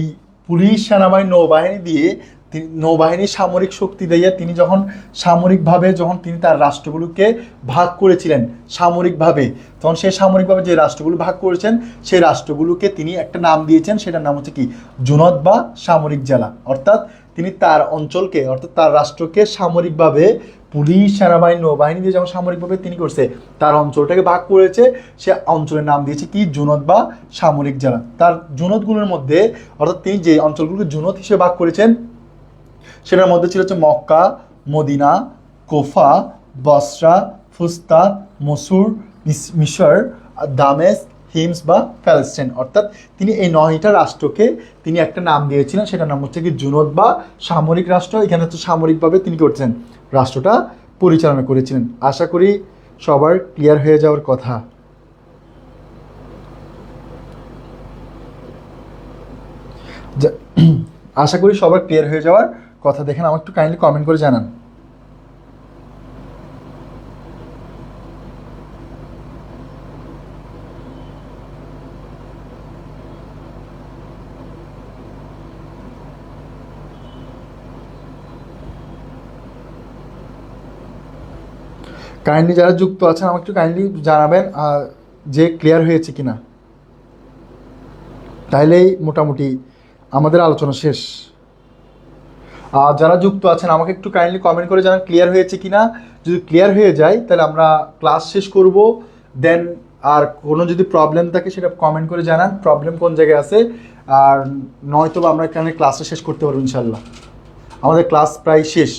পুলিশ, সেনাবাহিনী, নৌবাহিনী দিয়ে নৌবাহিনীর সামরিক শক্তি দিয়ে তিনি যখন সামরিকভাবে তিনি তার রাষ্ট্রগুলোকে ভাগ করেছিলেন সামরিকভাবে, তখন সেই সামরিকভাবে যে রাষ্ট্রগুলো ভাগ করেছেন সেই রাষ্ট্রগুলোকে তিনি একটা নাম দিয়েছেন, সেটার নাম হচ্ছে কি, জুনদ বা সামরিক জেলা। অর্থাৎ তিনি তার অঞ্চলকে, অর্থাৎ তার রাষ্ট্রকে সামরিকভাবে পুলিশ, সেনাবাহিনী, নৌবাহিনী দিয়ে যেমন সামরিকভাবে তিনি করছে, তার অঞ্চলটাকে ভাগ করেছে, সে অঞ্চলের নাম দিয়েছে কি জুনত বা সামরিক জেলা। তার জুনতগুলোর মধ্যে অর্থাৎ তিনি যে অঞ্চলগুলোকে জুনত হিসেবে ভাগ করেছেন সেটার মধ্যে ছিল হচ্ছে মক্কা, মদিনা, কোফা, বসরা, ফুস্তাত, মসুর, মিশর, দামেস্ক, হিমস বা প্যালেস্টাইন। অর্থাৎ তিনি এই 9টা রাষ্ট্রকে তিনি একটা নাম দিয়েছিলেন, সেটার নাম হচ্ছে কি জুনত বা সামরিক রাষ্ট্র। এখানে হচ্ছে সামরিকভাবে তিনি করছেন রাষ্ট্রটা পরিচালনা করেছিলেন। আশা করি সবার ক্লিয়ার হয়ে যাওয়ার কথা। আশা করি সবার ক্লিয়ার হয়ে যাওয়ার কথা। দেখেন আমার একটু কাইন্ডলি কমেন্ট করে জানান। কাইন্ডলি যারা যুক্ত আছেন আমাকে একটু কাইন্ডলি জানাবেন যে ক্লিয়ার হয়েছে কিনা, তাইলেই মোটামুটি আমাদের আলোচনা শেষ। যারা যুক্ত আছেন আমাকে একটু কাইন্ডলি কমেন্ট করে জানান ক্লিয়ার হয়েছে কিনা। যদি ক্লিয়ার হয়ে যায় তাহলে আমরা ক্লাস শেষ করব। দেন আর কোনো যদি প্রবলেম থাকে সেটা কমেন্ট করে জানান, প্রবলেম কোন জায়গায় আছে, আর নয়তো আমরা এখানে ক্লাসটা শেষ করতে পারবো ইনশাল্লাহ। আমাদের ক্লাস প্রায় শেষ,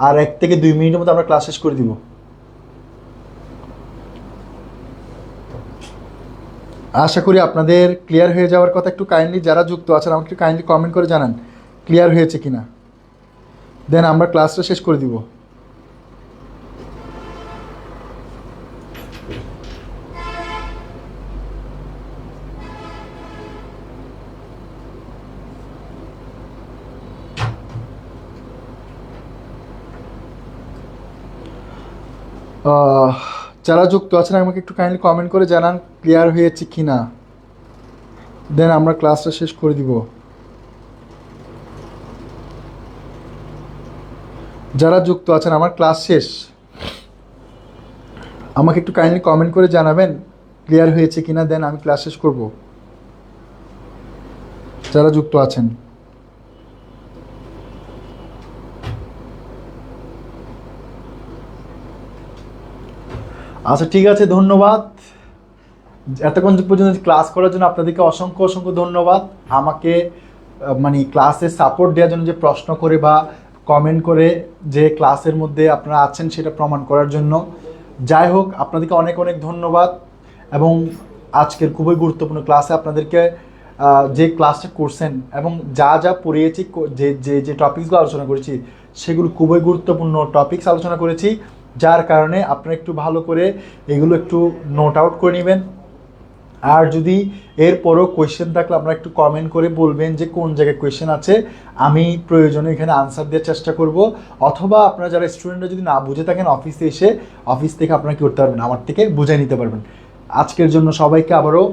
আর 1 থেকে 2 মিনিটের মধ্যে আমরা ক্লাস শেষ করে দিব। আশা করি আপনাদের ক্লিয়ার হয়ে যাওয়ার কথা। একটু কাইন্ডলি যারা যুক্ত আছেন আমাকে একটু কাইন্ডলি কমেন্ট করে জানান ক্লিয়ার হয়েছে কিনা, দেন আমরা ক্লাসটা শেষ করে দিব। যারা যুক্ত আছেন আমাকে একটু কাইন্ডলি কমেন্ট করে জানান ক্লিয়ার হয়েছে কিনা, দেন আমরা ক্লাসটা শেষ করে দিব। যারা যুক্ত আছেন আমার ক্লাস শেষ, আমাকে একটু কাইন্ডলি কমেন্ট করে জানাবেন ক্লিয়ার হয়েছে কিনা, দেন আমি ক্লাস শেষ করব। যারা যুক্ত আছেন আচ্ছা ঠিক আছে, ধন্যবাদ এতক্ষণ পর্যন্ত ক্লাস করার জন্য আপনাদেরকে অসংখ্য অসংখ্য ধন্যবাদ। আমাকে মানে ক্লাসে সাপোর্ট দেওয়ার জন্য, যে প্রশ্ন করে বা কমেন্ট করে যে ক্লাসের মধ্যে আপনারা আছেন সেটা প্রমাণ করার জন্য। যাই হোক, আপনাদেরকে অনেক অনেক ধন্যবাদ। এবং আজকের খুবই গুরুত্বপূর্ণ ক্লাসে আপনাদেরকে যে ক্লাসটা করছেন এবং যা যা পড়িয়েছি, যে যে যে টপিকসগুলো আলোচনা করেছি সেগুলো খুবই গুরুত্বপূর্ণ টপিকস আলোচনা করেছি, যার কারণে আপনারা একটু ভালো করে এগুলো একটু নোট আউট করে নেবেন। আর যদি এরপরও কোয়েশ্চেন থাকলে আপনারা একটু কমেন্ট করে বলবেন যে কোন জায়গায় কোয়েশ্চেন আছে, আমি প্রয়োজনে এখানে আনসার দেওয়ার চেষ্টা করব। অথবা আপনারা যারা স্টুডেন্টরা যদি না বুঝে থাকেন অফিসে এসে অফিস থেকে আপনারা কী করতে পারবেন, আমার থেকে বুঝে নিতে পারবেন। আজকের জন্য সবাইকে আবারও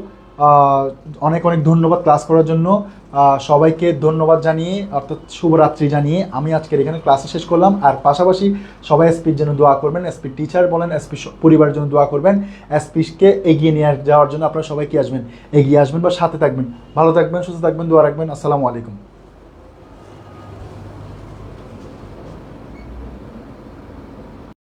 অনেক অনেক ধন্যবাদ ক্লাস করার জন্য। সবাইকে ধন্যবাদ জানিয়ে অর্থাৎ শুভরাত্রি জানিয়ে আমি আজকের এখানে ক্লাসে শেষ করলাম। আর পাশাপাশি সবাই এসপির জন্য দোয়া করবেন, এসপি টিচার বলেন, এসপি পরিবারের জন্য দোয়া করবেন। এসপিকে এগিয়ে নিয়ে যাওয়ার জন্য আপনারা সবাই কি আসবেন, এগিয়ে আসবেন বা সাথে থাকবেন। ভালো থাকবেন, সুস্থ থাকবেন, দোয়া রাখবেন। আসসালামু আলাইকুম।